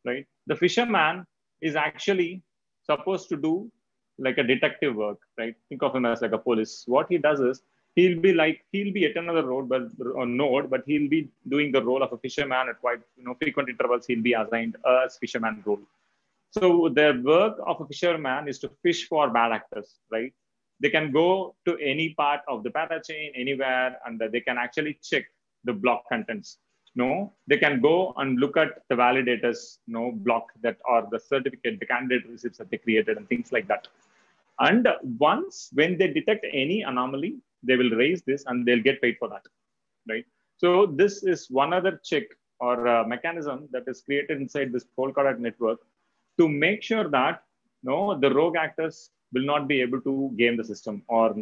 right? The fisherman is actually supposed to do like a detective work, right? Think of him as like a police. What he does is he'll be at another node, but he'll be doing the role of a fisherman at quite frequent intervals. He'll be assigned a fisherman role. So the work of a fisherman is to fish for bad actors, right? They can go to any part of the parachain, anywhere, and they can actually check the block contents. They can go and look at the validators, block that, or the certificate, the candidate receipts that they created, and things like that. And when they detect any anomaly, they will raise this and they'll get paid for that, right? So this is one other check or mechanism that is created inside this Polkadot network to make sure that the rogue actors will not be able to game the system or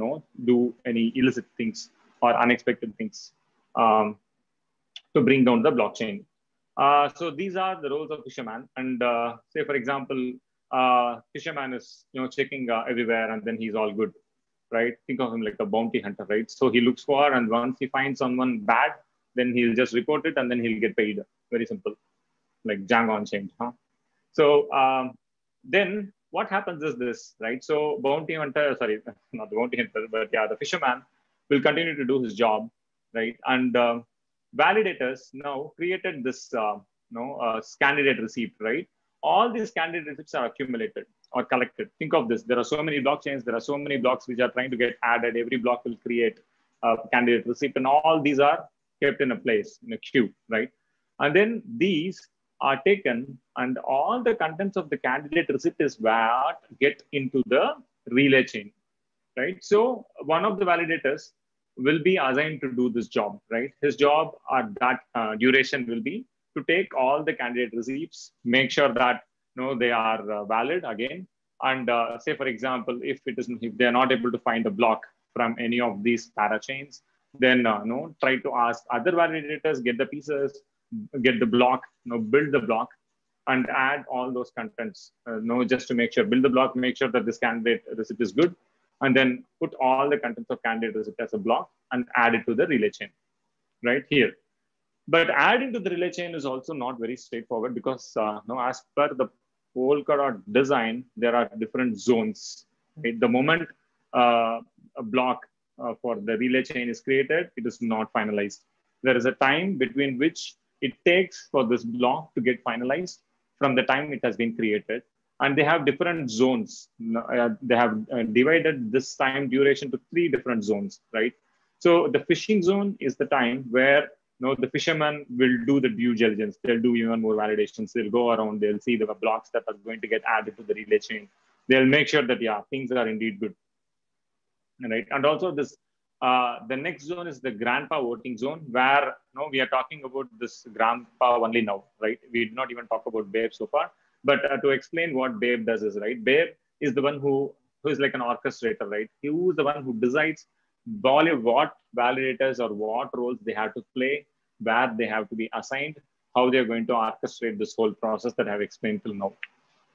do any illicit things or unexpected things to bring down the blockchain. So these are the roles of fisherman. And say, for example, fisherman is checking everywhere, and then he's all good, right? Think of him like a bounty hunter, right? So he looks for, and once he finds someone bad, then he'll just report it, and then he'll get paid. Very simple, like Django Unchained, huh? So then what happens is this, right? So bounty hunter, sorry, not the bounty hunter, but yeah, the fisherman will continue to do his job, right? And validators now created this candidate receipt, right? All these candidate receipts are accumulated or collected. Think of this. There are so many blockchains. There are so many blocks which are trying to get added. Every block will create a candidate receipt, and all these are kept in a place, in a queue, right? And then these are taken, and all the contents of the candidate receipt is what get into the relay chain, right? So one of the validators will be assigned to do this job, right? His job at that duration will be to take all the candidate receipts, make sure that they are valid again, and say, for example, if they are not able to find a block from any of these parachains, then try to ask other validators, get the pieces, get the block, build the block, and add all those contents, just to make sure, build the block, make sure that this candidate receipt is good, and then put all the contents of candidate receipt as a block and add it to the relay chain, right here. But adding to the relay chain is also not very straightforward, because as per the Polkadot design, there are different zones, right? The moment a block for the relay chain is created, it is not finalized. There is a time between which it takes for this block to get finalized from the time it has been created. And they have different zones. They have divided this time duration to 3 different zones, right? So the fishing zone is the time where the fishermen will do the due diligence. They'll do even more validations. They'll go around. They'll see the blocks that are going to get added to the relay chain. They'll make sure that, yeah, things are indeed good, right? And also this, the next zone is the grandpa voting zone, where we are talking about this grandpa only now, right? We did not even talk about Babe so far. But to explain what Babe does is, right, Babe is the one who is like an orchestrator, right? He is the one who decides what validators or what roles they have to play, where they have to be assigned, how they're going to orchestrate this whole process that I've explained till now,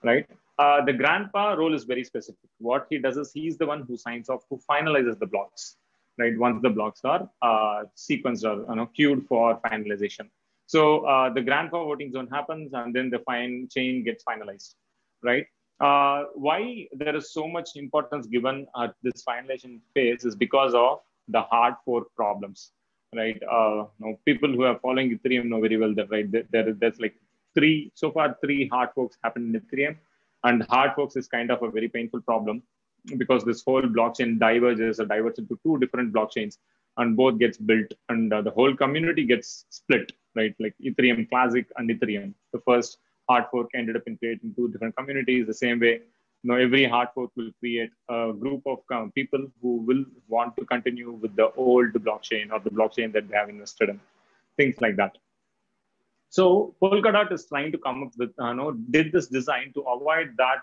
right? The grandpa role is very specific. What he does is he's the one who signs off, who finalizes the blocks, right? Once the blocks are sequenced or queued for finalization. So the grandpa voting zone happens, and then the chain gets finalized, right? Why there is so much importance given at this finalization phase is because of the hard fork problems, right? People who are following Ethereum know very well that, right? There's like 3 hard forks happen in Ethereum, and hard forks is kind of a very painful problem, because this whole blockchain diverges into 2 different blockchains, and both gets built, and the whole community gets split, right? Like Ethereum Classic and Ethereum. The first hard fork ended up in creating 2 different communities. The same way, every hard fork will create a group of people who will want to continue with the old blockchain or the blockchain that they have invested in, things like that. So Polkadot is trying to come up with, did this design to avoid that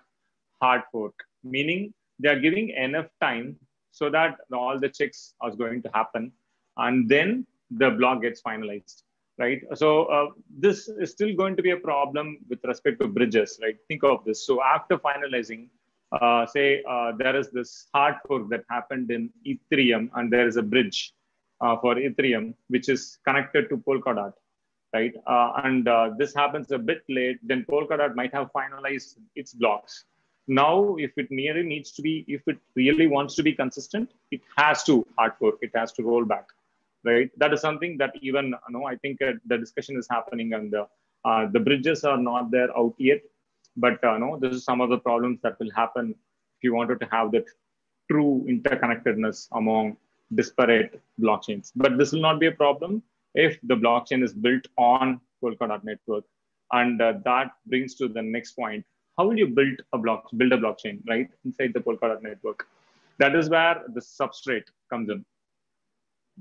hard fork, meaning they are giving enough time so that all the checks are going to happen, and then the block gets finalized, right? So this is still going to be a problem with respect to bridges, right? Think of this. So after finalizing, say there is this hard fork that happened in Ethereum, and there is a bridge for Ethereum, which is connected to Polkadot, right? And this happens a bit late, then Polkadot might have finalized its blocks. Now, if it really needs to be, if it really wants to be consistent, it has to hard fork, it has to roll back, right? That is something that even, I think the discussion is happening, and the bridges are not there out yet. But this is some of the problems that will happen if you wanted to have that true interconnectedness among disparate blockchains. But this will not be a problem if the blockchain is built on Polkadot network. And that brings to the next point. How will you build a blockchain, right, inside the Polkadot network? That is where the substrate comes in,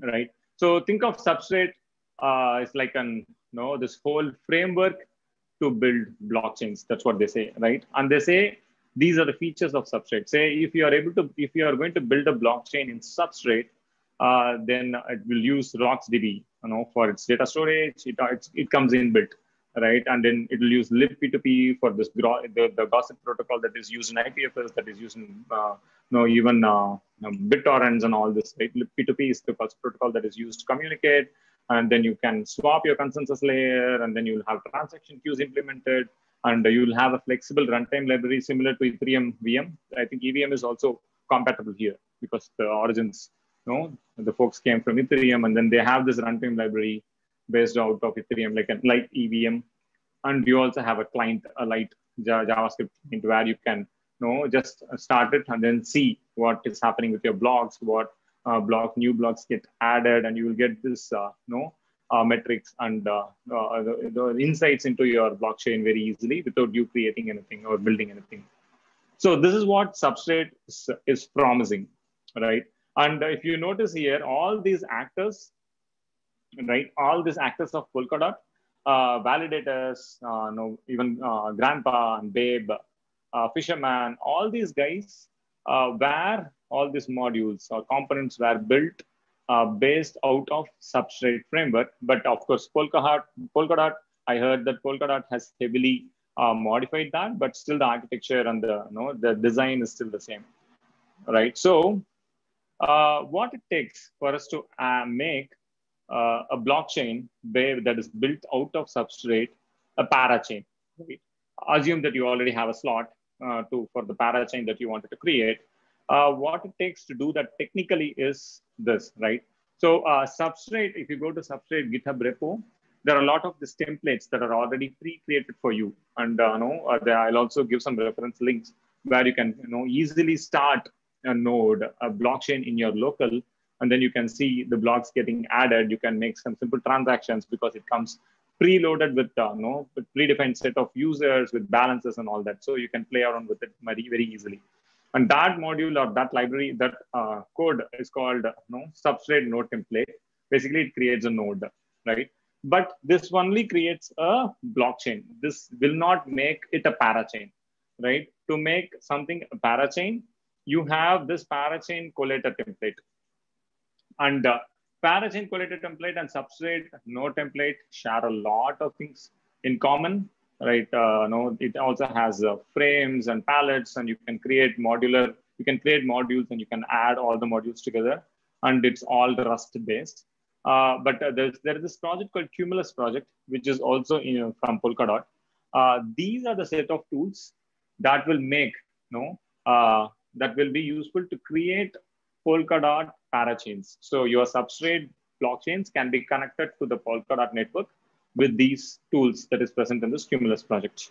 right? So think of substrate it's like this whole framework to build blockchains. That's what they say, right? And they say these are the features of substrate. Say if you are going to build a blockchain in substrate, then it will use RocksDB, for its data storage. It comes in built, right? And then it will use libp2p for this the gossip protocol that is used in IPFS, that is used in even BitTorrents and all this, right? libp2p is the gossip protocol that is used to communicate. And then you can swap your consensus layer, and then you'll have transaction queues implemented, and you'll have a flexible runtime library similar to Ethereum VM. I think EVM is also compatible here because the origins, the folks came from Ethereum, and then they have this runtime library based out of Ethereum, like a light EVM. And you also have a client, a light JavaScript into where you can just start it and then see what is happening with your blocks, what new blocks get added, and you will get this metrics and the insights into your blockchain very easily without you creating anything or building anything. So this is what Substrate is promising, right? And if you notice here, all these actors, right? All these actors of Polkadot, validators, even Grandpa and Babe, Fisherman, all these guys, where all these modules or components were built based out of Substrate framework. But of course, Polkadot, I heard that Polkadot has heavily modified that, but still the architecture and the design is still the same, right? So what it takes for us to make a blockchain that is built out of Substrate, a parachain, right? Assume that you already have a slot for the parachain that you wanted to create. What it takes to do that technically is this, right? So Substrate, if you go to Substrate GitHub repo, there are a lot of these templates that are already pre-created for you. And I'll also give some reference links where you can easily start a node, a blockchain in your local, and then you can see the blocks getting added. You can make some simple transactions because it comes preloaded with with predefined set of users with balances and all that. So you can play around with it very, very easily. And that module or that library, that code is called Substrate node template. Basically, it creates a node, right? But this only creates a blockchain. This will not make it a parachain, right? To make something a parachain, you have this parachain collator template. And parachain collator template and Substrate node template share a lot of things in common, right? It also has frames and palettes, and you can create modules and you can add all the modules together, and it's all Rust based. But there is this project called Cumulus project, which is also from Polkadot. These are the set of tools that will make that will be useful to create Polkadot parachains. So your Substrate blockchains can be connected to the Polkadot network with these tools that is present in this Cumulus project,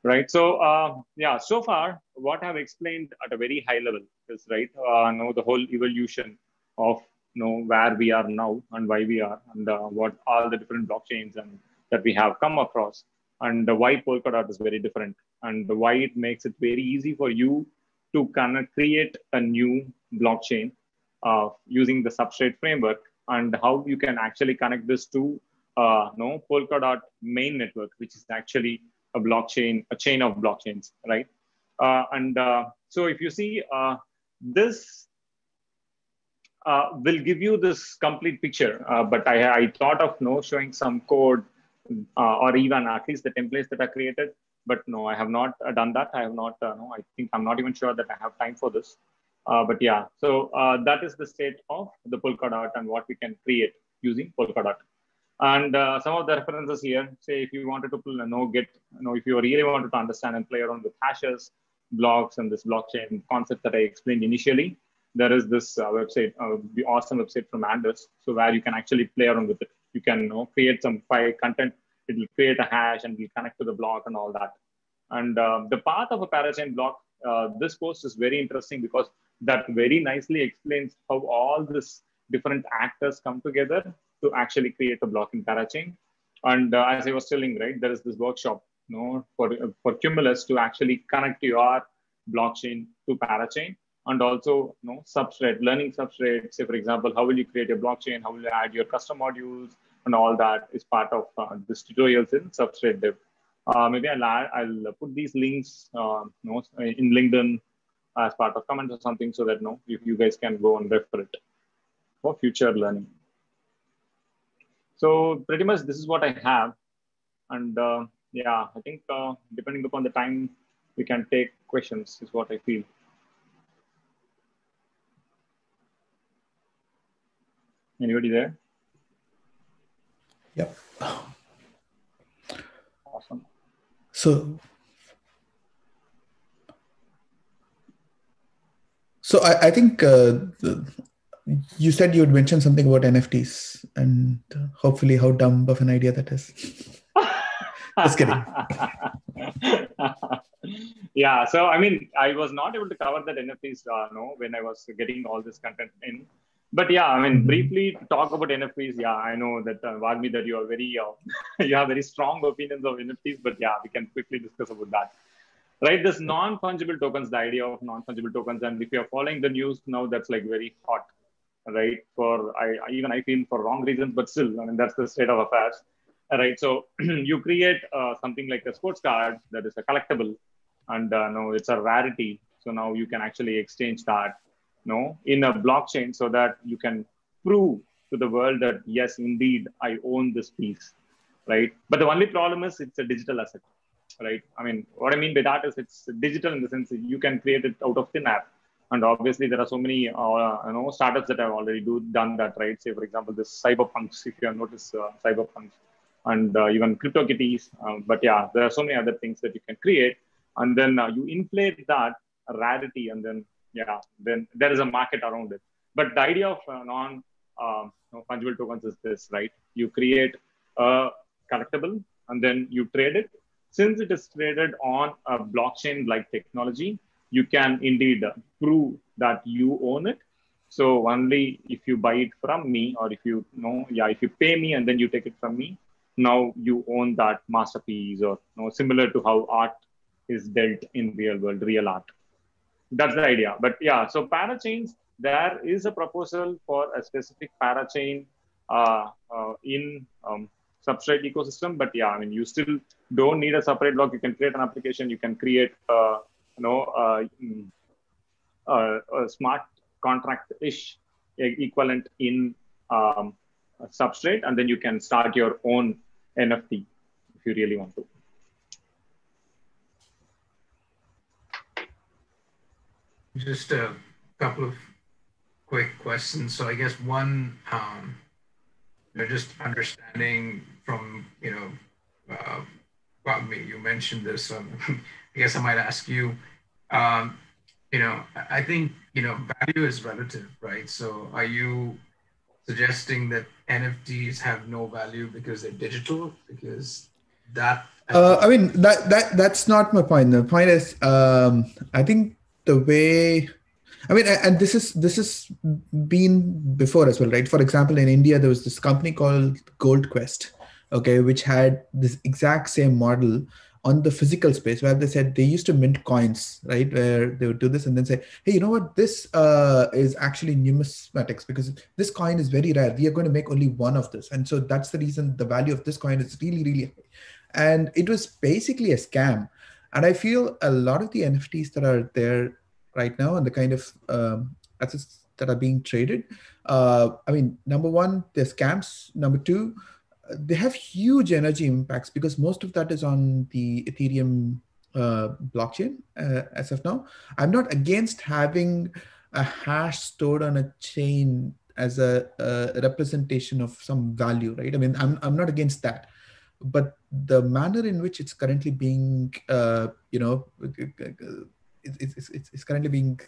right? So yeah, so far what I've explained at a very high level is the whole evolution of where we are now and why we are, and what all the different blockchains and that we have come across, and why Polkadot is very different, and why it makes it very easy for you to create a new blockchain using the Substrate framework, and how you can actually connect this to Polkadot main network, which is actually a blockchain, a chain of blockchains, right? So if you see this will give you this complete picture, but I thought of showing some code or even at least the templates that are created, but no, I have not done that. I have not, I think I'm not even sure that I have time for this. But yeah, so that is the state of the Polkadot and what we can create using Polkadot. And some of the references here, say if you wanted to if you really wanted to understand and play around with hashes, blocks, and this blockchain concept that I explained initially, there is this website, the awesome website from Anders, so where you can actually play around with it. You can create some file content, it will create a hash and will connect to the block and all that. And the path of a parachain block, this post is very interesting because that very nicely explains how all this different actors come together to actually create a block in parachain. And as I was telling, right, there is this workshop, for Cumulus to actually connect your blockchain to parachain, and also, Substrate, learning Substrate. Say, for example, how will you create a blockchain? How will you add your custom modules? And all that is part of this tutorials in Substrate Dev. Maybe I'll put these links in LinkedIn as part of comments or something, so that you guys can go and refer it for future learning. So pretty much this is what I have. And yeah, I think depending upon the time, we can take questions is what I feel. Anybody there? Yep. Awesome. So I think you said you would mention something about NFTs, and hopefully how dumb of an idea that is. Just kidding. Yeah, so I mean, I was not able to cover that NFTs when I was getting all this content in. But yeah, I mean, briefly talk about NFTs. Yeah, I know that Vagmi, that you are very, you have very strong opinions of NFTs. But yeah, we can quickly discuss about that. Right, this non-fungible tokens, the idea of non-fungible tokens, and if you're following the news now, that's like very hot, right? Even I feel for wrong reasons, but still, I mean, that's the state of affairs, right? So you create something like a sports card that is a collectible, and it's a rarity. So now you can actually exchange that, in a blockchain, so that you can prove to the world that yes, indeed, I own this piece, right? But the only problem is it's a digital asset. Right. I mean, what I mean by that is it's digital in the sense that you can create it out of thin air. And obviously, there are so many startups that have already done that. Right. Say, for example, this cyberpunks, if you have noticed cyberpunks, and even CryptoKitties. But yeah, there are so many other things that you can create. And then you inflate that rarity. And then, yeah, then there is a market around it. But the idea of non-fungible tokens is this, right? You create a collectible and then you trade it. Since it is traded on a blockchain-like technology, you can indeed prove that you own it. So only if you buy it from me, or if you if you pay me and then you take it from me, now you own that masterpiece, or similar to how art is dealt in real world, real art. That's the idea. But yeah, so parachains, there is a proposal for a specific parachain in Substrate ecosystem, but yeah, I mean, you still don't need a separate block. You can create an application. You can create, a smart contract-ish equivalent in Substrate, and then you can start your own NFT if you really want to. Just a couple of quick questions. So I guess one, just understanding from, you mentioned this, I guess I might ask you, I think, value is relative, right? So are you suggesting that NFTs have no value because they're digital? Because that... I mean, that's not my point. The point is, I think the way... I mean, and this has been before as well, right? For example, in India, there was this company called Gold Quest, okay, which had this exact same model on the physical space, where they said they used to mint coins, right? Where they would do this and then say, hey, you know what? This is actually numismatics, because this coin is very rare. We are going to make only one of this. And so that's the reason the value of this coin is really, really high. And it was basically a scam. And I feel a lot of the NFTs that are there right now and the kind of assets that are being traded, I mean, number one, they're scams. Number two, they have huge energy impacts because most of that is on the Ethereum blockchain as of now. I'm not against having a hash stored on a chain as a representation of some value, right? I mean, I'm not against that, but the manner in which it's currently being, it's currently being,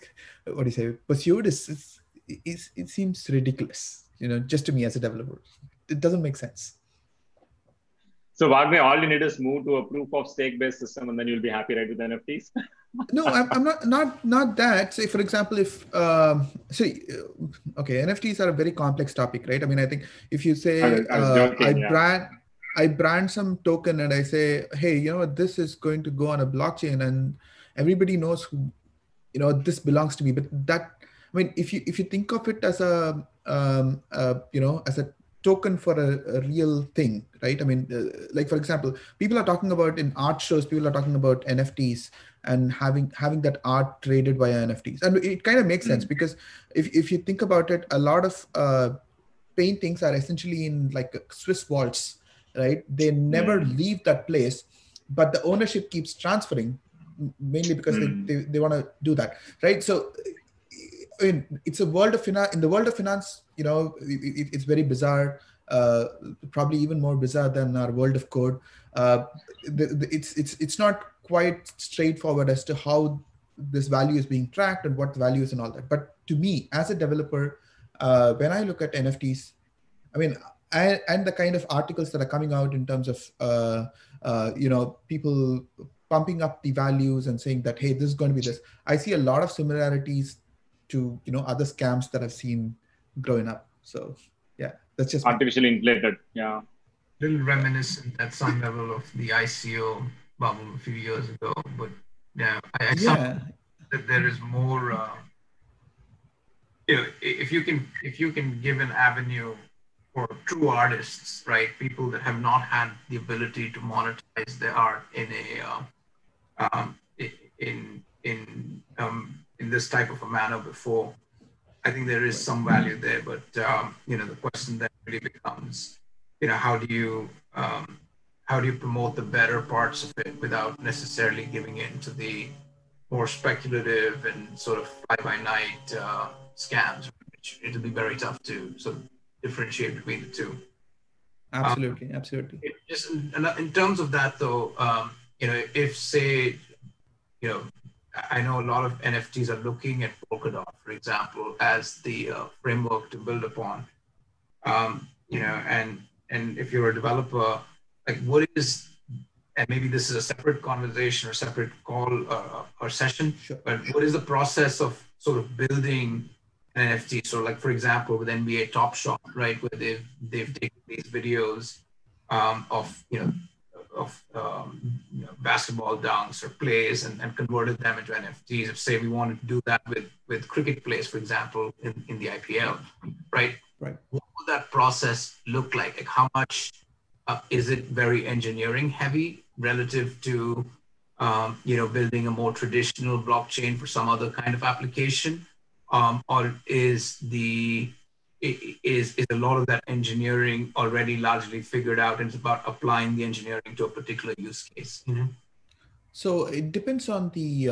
what do you say, pursued it seems ridiculous, just to me as a developer. It doesn't make sense. So Wagner, all you need is move to a proof of stake based system, and then you'll be happy, right, with NFTs. No, I'm not that. Say, for example, if okay, NFTs are a very complex topic, right? I mean, I think if you say I was joking, I brand some token and I say, hey, this is going to go on a blockchain, and everybody knows who, this belongs to me. But that, I mean, if you think of it as as a token for a real thing, right? I mean, like, for example, people are talking about in art shows, people are talking about NFTs and having that art traded via NFTs. And it kind of makes sense, because if you think about it, a lot of paintings are essentially in like Swiss vaults, right? They never leave that place, but the ownership keeps transferring, mainly because they want to do that, right? So I mean, it's a world of finance. In the world of finance, it's very bizarre, probably even more bizarre than our world of code. It's not quite straightforward as to how this value is being tracked and what the value is and all that. But to me, as a developer, when I look at NFTs, I mean, and the kind of articles that are coming out in terms of people pumping up the values and saying that, hey, this is going to be this. I see a lot of similarities to other scams that I've seen growing up. So yeah, that's just artificially inflated. Yeah, little reminiscent at some level of the ICO bubble a few years ago. But yeah, I saw that there is more. If you can give an avenue for true artists, right? People that have not had the ability to monetize their art in this type of a manner before. I think there is some value there, but the question then really becomes, how do you promote the better parts of it without necessarily giving in to the more speculative and sort of fly-by-night scams, which it'll be very tough to sort of differentiate between the two. Absolutely. Just in terms of that, though, if say, I know a lot of NFTs are looking at Polkadot, for example, as the framework to build upon. And if you're a developer, like what is, and maybe this is a separate conversation or separate call or session, but what is the process of sort of building an NFT? So like, for example, with NBA Top Shot, right, where they've taken these videos of basketball dunks or plays and converted them into NFTs. If say we wanted to do that with cricket plays, for example, in the IPL, right? Right. What would that process look like? Like how much is it very engineering heavy relative to building a more traditional blockchain for some other kind of application, or is a lot of that engineering already largely figured out, and it's about applying the engineering to a particular use case? So it depends on the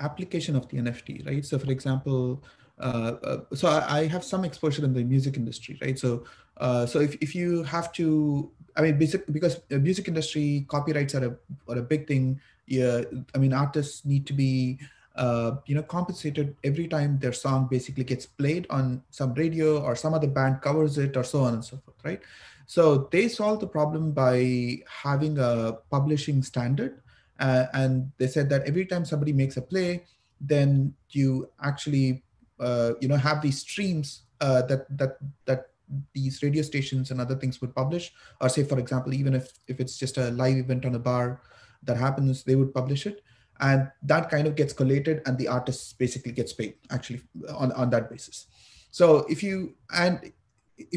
application of the NFT, right? So for example, so I have some exposure in the music industry, right? So if you have to, I mean, because the music industry, copyrights are a big thing. Yeah, I mean, artists need to be compensated every time their song basically gets played on some radio or some other band covers it or so on and so forth, right? So they solve the problem by having a publishing standard, and they said that every time somebody makes a play, then you actually have these streams that these radio stations and other things would publish, or say, for example, even if it's just a live event on a bar that happens, they would publish it. And that kind of gets collated and the artist basically gets paid actually on that basis. So if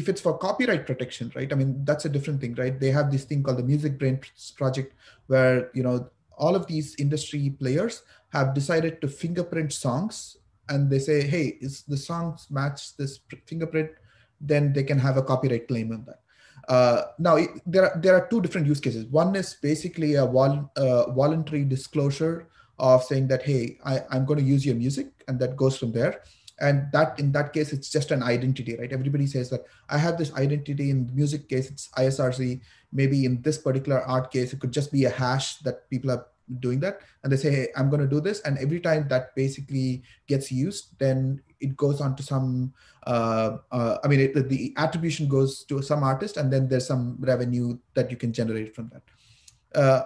it's for copyright protection, right? I mean, that's a different thing, right? They have this thing called the Music Brain Project where, all of these industry players have decided to fingerprint songs, and they say, hey, is the songs match this fingerprint? Then they can have a copyright claim on that. Now, there are two different use cases. One is basically a voluntary disclosure of saying that, hey, I'm going to use your music, and that goes from there. And that in that case, it's just an identity, right? Everybody says that I have this identity. In the music case, it's ISRC. Maybe in this particular art case, it could just be a hash that people are doing that. And they say, hey, I'm going to do this. And every time that basically gets used, then it goes on to some, the attribution goes to some artist, and then there's some revenue that you can generate from that.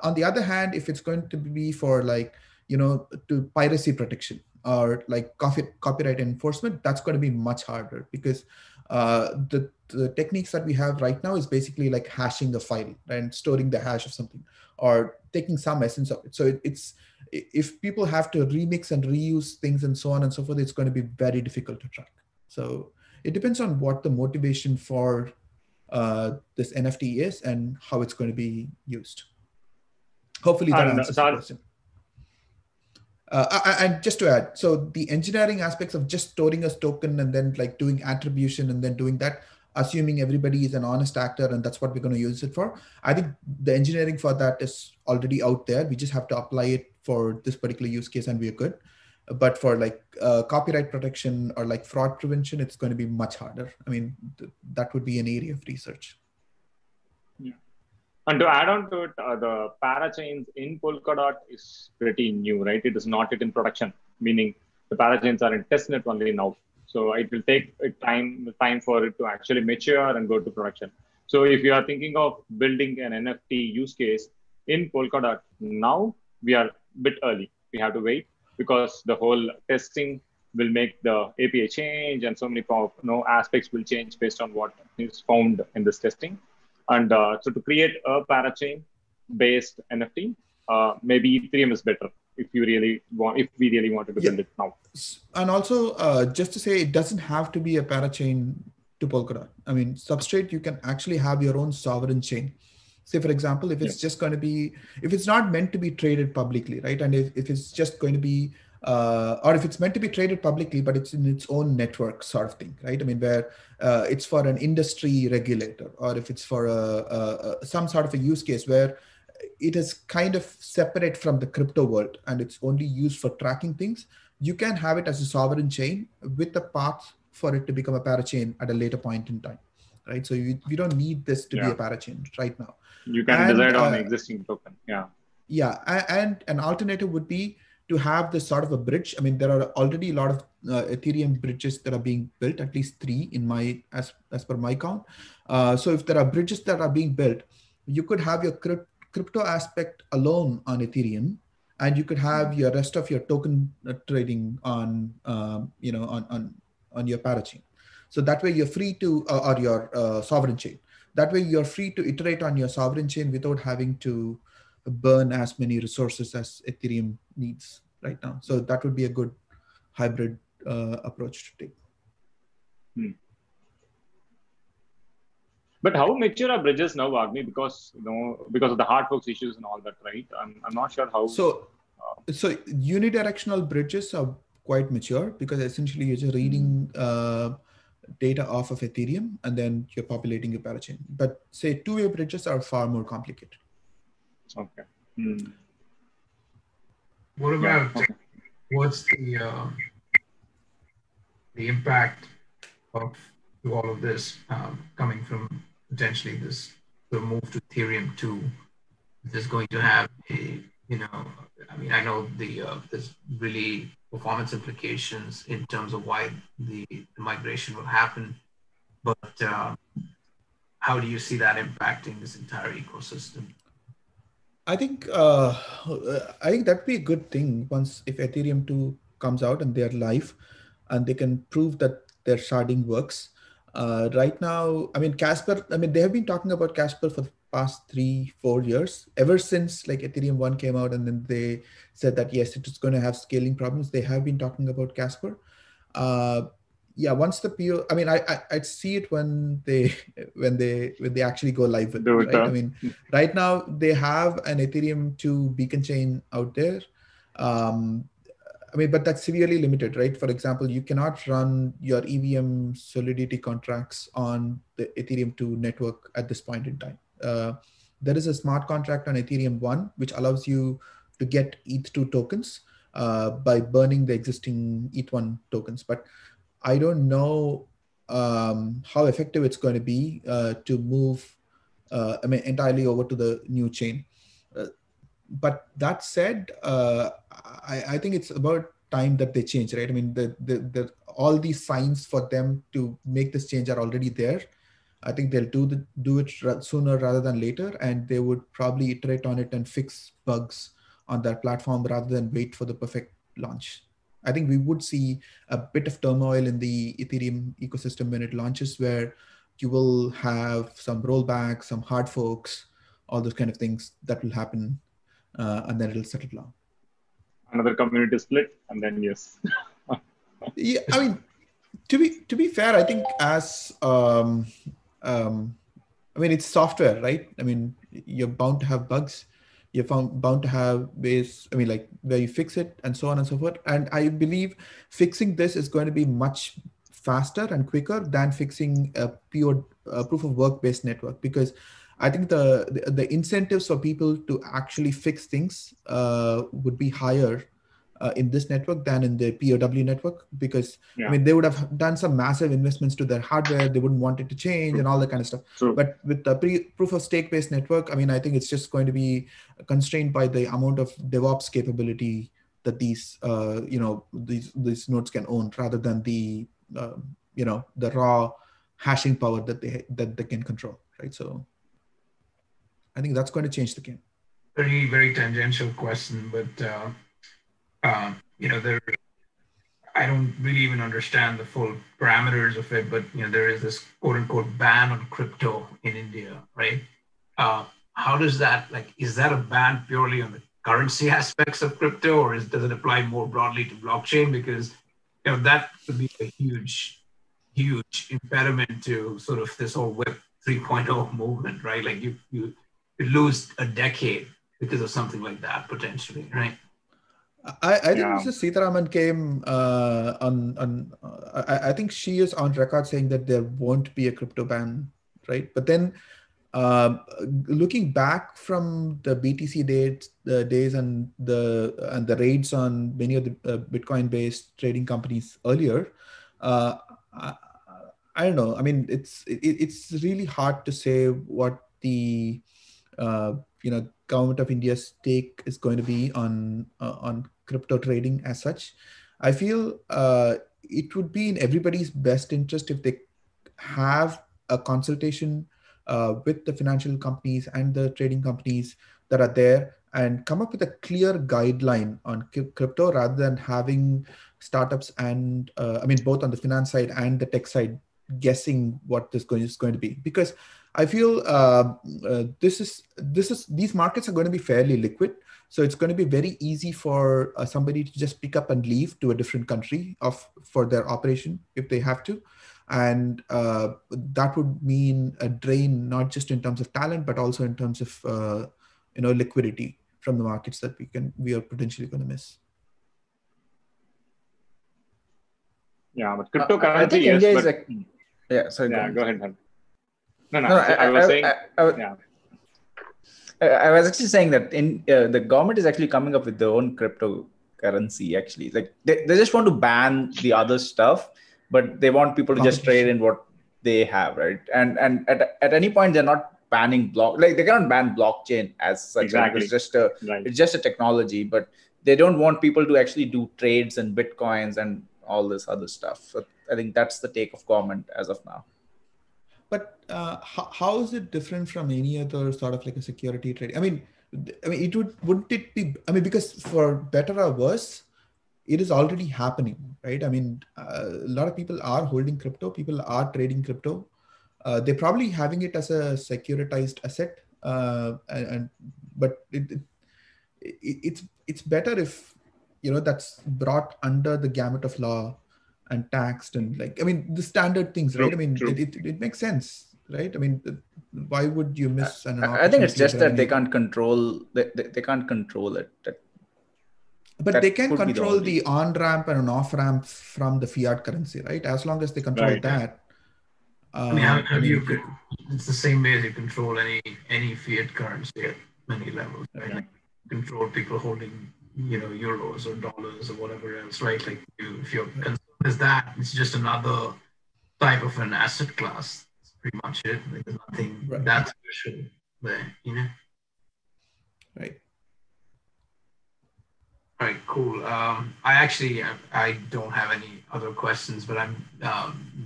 On the other hand, if it's going to be for like, to piracy protection or like copyright enforcement, that's going to be much harder because the techniques that we have right now is basically like hashing a file and storing the hash of something or taking some essence of it. So it's if people have to remix and reuse things and so on and so forth, it's going to be very difficult to track. So it depends on what the motivation for this NFT is and how it's going to be used. Hopefully that answers the question. And just to add, so the engineering aspects of just storing a token and then like doing attribution and then doing that, assuming everybody is an honest actor and that's what we're going to use it for. I think the engineering for that is already out there. We just have to apply it for this particular use case and we're good. But for like copyright protection or like fraud prevention, it's going to be much harder. I mean, that would be an area of research. Yeah. And to add on to it, the parachains in Polkadot is pretty new, right? It is not yet in production, meaning the parachains are in testnet only now. So it will take time for it to actually mature and go to production. So if you are thinking of building an NFT use case in Polkadot, now we are a bit early. We have to wait because the whole testing will make the API change and so many aspects will change based on what is found in this testing. And so to create a parachain based NFT, maybe Ethereum is better if we really wanted to build it now. And also, just to say, it doesn't have to be a parachain to Polkadot. I mean, Substrate, you can actually have your own sovereign chain. Say, for example, if it's just going to be, if it's not meant to be traded publicly, right? And if it's just going to be, or if it's meant to be traded publicly, but it's in its own network sort of thing, right? I mean, where it's for an industry regulator, or if it's for some sort of a use case where it is kind of separate from the crypto world and it's only used for tracking things, you can have it as a sovereign chain with the path for it to become a parachain at a later point in time, right? So you don't need this to be a parachain right now. You can decide on an existing token. Yeah, and an alternative would be to have this sort of a bridge. I mean, there are already a lot of Ethereum bridges that are being built, at least 3 in my as per my count. So if there are bridges that are being built, you could have your crypto aspect alone on Ethereum, and you could have your rest of your token trading on on your parachain. So that way you're free to, or your sovereign chain. That way you're free to iterate on your sovereign chain without having to burn as many resources as Ethereum needs right now. So that would be a good hybrid approach to take. But how mature are bridges now, Agni? Because because of the hard forks issues and all that, right? I'm not sure how. So unidirectional bridges are quite mature because essentially you're just reading data off of Ethereum and then you're populating your parachain. But say two-way bridges are far more complicated. Okay. What about what's the impact of all of this coming from potentially this move to Ethereum 2? Is this going to have a, I mean, I know there's really performance implications in terms of why the migration will happen, but how do you see that impacting this entire ecosystem? I think that'd be a good thing if Ethereum 2 comes out and they're live and they can prove that their sharding works. Right now, I mean, Casper, they have been talking about Casper for the past 3-4 years, ever since like Ethereum 1 came out, and then they said that, yes, it is going to have scaling problems. They have been talking about Casper. Once the PO, I mean, I'd see it when they actually go live with it, right? I mean, right now they have an Ethereum 2 beacon chain out there. But that's severely limited, right? For example, you cannot run your EVM Solidity contracts on the Ethereum 2 network at this point in time. There is a smart contract on Ethereum 1, which allows you to get ETH2 tokens by burning the existing ETH1 tokens. But I don't know how effective it's going to be to move, entirely over to the new chain. But that said, I think it's about time that they change, right? I mean, all these signs for them to make this change are already there. I think they'll do it sooner rather than later, and they would probably iterate on it and fix bugs on that platform rather than wait for the perfect launch. I think we would see a bit of turmoil in the Ethereum ecosystem when it launches, where you will have some rollbacks, some hard forks, all those kind of things that will happen, and then it'll settle down. Another community split, and then yes. Yeah, I mean, to be fair, I think as I mean, it's software, right? I mean, you're bound to have bugs. You're bound to have ways, I mean, like where you fix it and so on and so forth. And I believe fixing this is going to be much faster and quicker than fixing a pure proof of work based network, because I think the incentives for people to actually fix things would be higher in this network than in the POW network, because I mean, they would have done some massive investments to their hardware. They wouldn't want it to change and all that kind of stuff. But with the proof of stake based network, I mean, I think it's just going to be constrained by the amount of DevOps capability that these these nodes can own, rather than the the raw hashing power that they can control, right? So I think that's going to change the game. Very, very tangential question, but there, I don't really even understand the full parameters of it, but there is this quote unquote ban on crypto in India, right? How does that, is that a ban purely on the currency aspects of crypto, or does it apply more broadly to blockchain? Because that could be a huge impediment to sort of this whole Web 3.0 movement, right? Like you lose a decade because of something like that potentially, right? I think Mrs. Sitaraman came on. I think she is on record saying that there won't be a crypto ban, right? But then, looking back from the BTC days and the raids on many of the Bitcoin-based trading companies earlier, I don't know. I mean, it's really hard to say what the government of India's take is going to be on crypto trading as such. I feel it would be in everybody's best interest if they have a consultation with the financial companies and the trading companies that are there, and come up with a clear guideline on crypto, rather than having startups and I mean, both on the finance side and the tech side, guessing what this is going to be. Because I feel these markets are going to be fairly liquid, so it's going to be very easy for somebody to just pick up and leave to a different country for their operation if they have to, and that would mean a drain, not just in terms of talent, but also in terms of liquidity from the markets that we are potentially going to miss. Yeah, but cryptocurrency, I think yes, India but... is like, yeah, sorry. Yeah, go ahead. No, I was saying... I was actually saying that the government is actually coming up with their own cryptocurrency, actually. Like they just want to ban the other stuff, but they want people to just trade in what they have, right? And at any point, they're not banning they cannot ban blockchain as such. Exactly. It's just a technology, but they don't want people to actually do trades and Bitcoins and all this other stuff. So I think that's the take of government as of now. But how is it different from any other sort of like a security trade? I mean, wouldn't it be? I mean, because for better or worse, it is already happening, right? I mean, a lot of people are holding crypto. People are trading crypto. They're probably having it as a securitized asset, but it's better if that's brought under the gamut of law and taxed and the standard things, right? I mean, it makes sense, right? I mean, why would you miss an opportunity? I think it's just that they can't control. They can't control it. But they can control the on-ramp and an off-ramp from the fiat currency, right? As long as they control that. It's the same way as you control any fiat currency at many levels, right? Okay. Like control people holding, euros or dollars or whatever else, right? Like if you're concerned as that. It's just another type of an asset class. That's pretty much it. Like, there's nothing that special there, you know? Right. All right, cool. I don't have any other questions, but I'm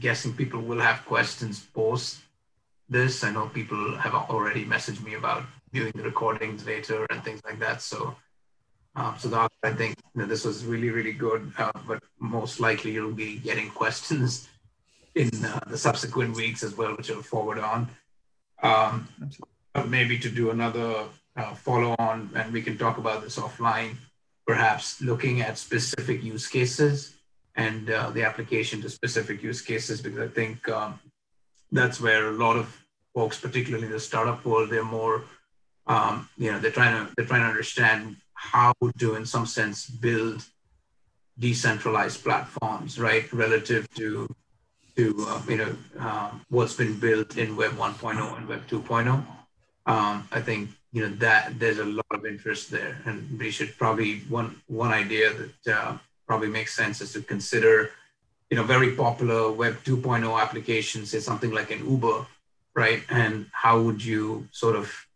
guessing people will have questions post this. I know people have already messaged me about viewing the recordings later and things like that. So, I think this was really, really good. But most likely you'll be getting questions in the subsequent weeks as well, which I'll forward on. Maybe to do another follow on, and we can talk about this offline, perhaps looking at specific use cases and the application to specific use cases, because I think that's where a lot of folks, particularly the startup world, they're more, they're trying to understand how to, in some sense, build decentralized platforms, right, relative to what's been built in Web 1.0 and Web 2.0. I think that there's a lot of interest there, and we should probably one idea that probably makes sense is to consider very popular Web 2.0 applications, say something like an Uber, right? And how would you sort of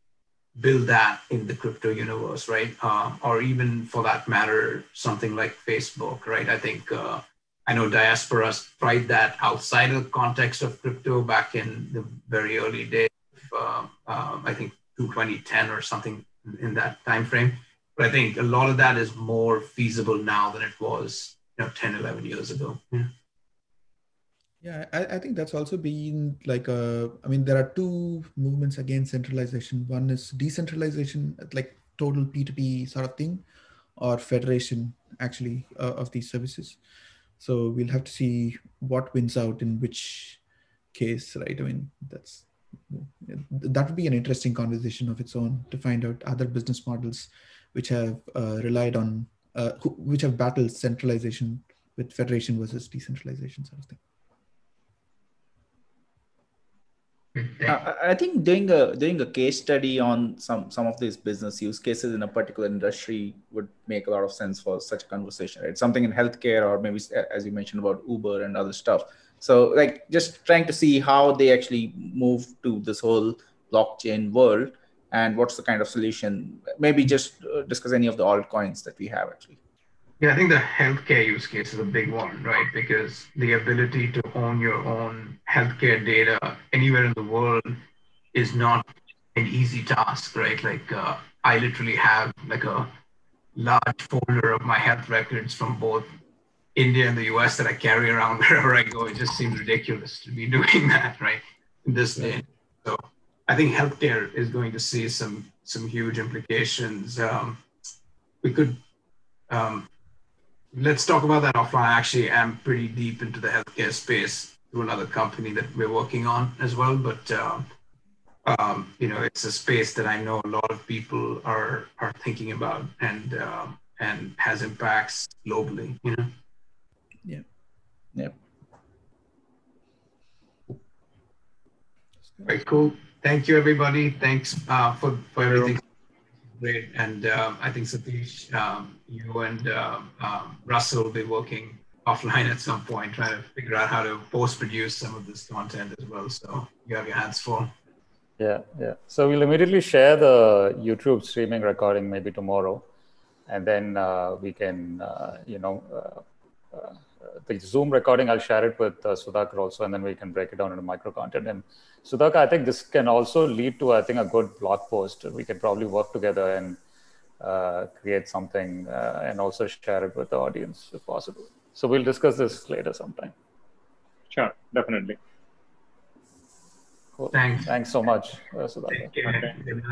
build that in the crypto universe, right? Or even for that matter, something like Facebook, right? I think I know Diaspora's tried that outside of the context of crypto back in the very early days, I think 2010 or something in that time frame. But I think a lot of that is more feasible now than it was 10, 11 years ago. Yeah, I think that's also been like there are two movements against centralization. One is decentralization, like total P2P sort of thing, or federation actually of these services. So we'll have to see what wins out in which case, right? I mean, that would be an interesting conversation of its own to find out other business models which have relied on, which have battled centralization with federation versus decentralization sort of thing. I think doing a case study on some of these business use cases in a particular industry would make a lot of sense for such a conversation, right? Something in healthcare, or maybe as you mentioned about Uber and other stuff. So like just trying to see how they actually move to this whole blockchain world and what's the kind of solution. Maybe just discuss any of the altcoins that we have actually. Yeah, I think the healthcare use case is a big one, right? Because the ability to own your own healthcare data anywhere in the world is not an easy task, right? Like I literally have like a large folder of my health records from both India and the US that I carry around wherever I go. It just seems ridiculous to be doing that, right? In this day. So I think healthcare is going to see some huge implications. We could let's talk about that offline. Actually, I'm pretty deep into the healthcare space through another company that we're working on as well. But it's a space that I know a lot of people are thinking about, and has impacts globally. Yeah. Yep. Very cool. Thank you, everybody. Thanks for everything. Great. And I think Satish, you and Russell will be working offline at some point, trying to figure out how to post-produce some of this content as well. So you have your hands full. Yeah. So we'll immediately share the YouTube streaming recording maybe tomorrow. And then we can, the Zoom recording, I'll share it with Sudhakar also, and then we can break it down into micro content. And Sudhakar, I think this can also lead to, I think, a good blog post. We can probably work together and create something and also share it with the audience if possible. So we'll discuss this later sometime. Sure, definitely. Cool. Thanks. Thanks so much, Sudhakar. Okay.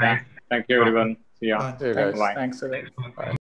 Yeah. Thank you, everyone. See ya. See you guys. Bye. Thanks. Bye.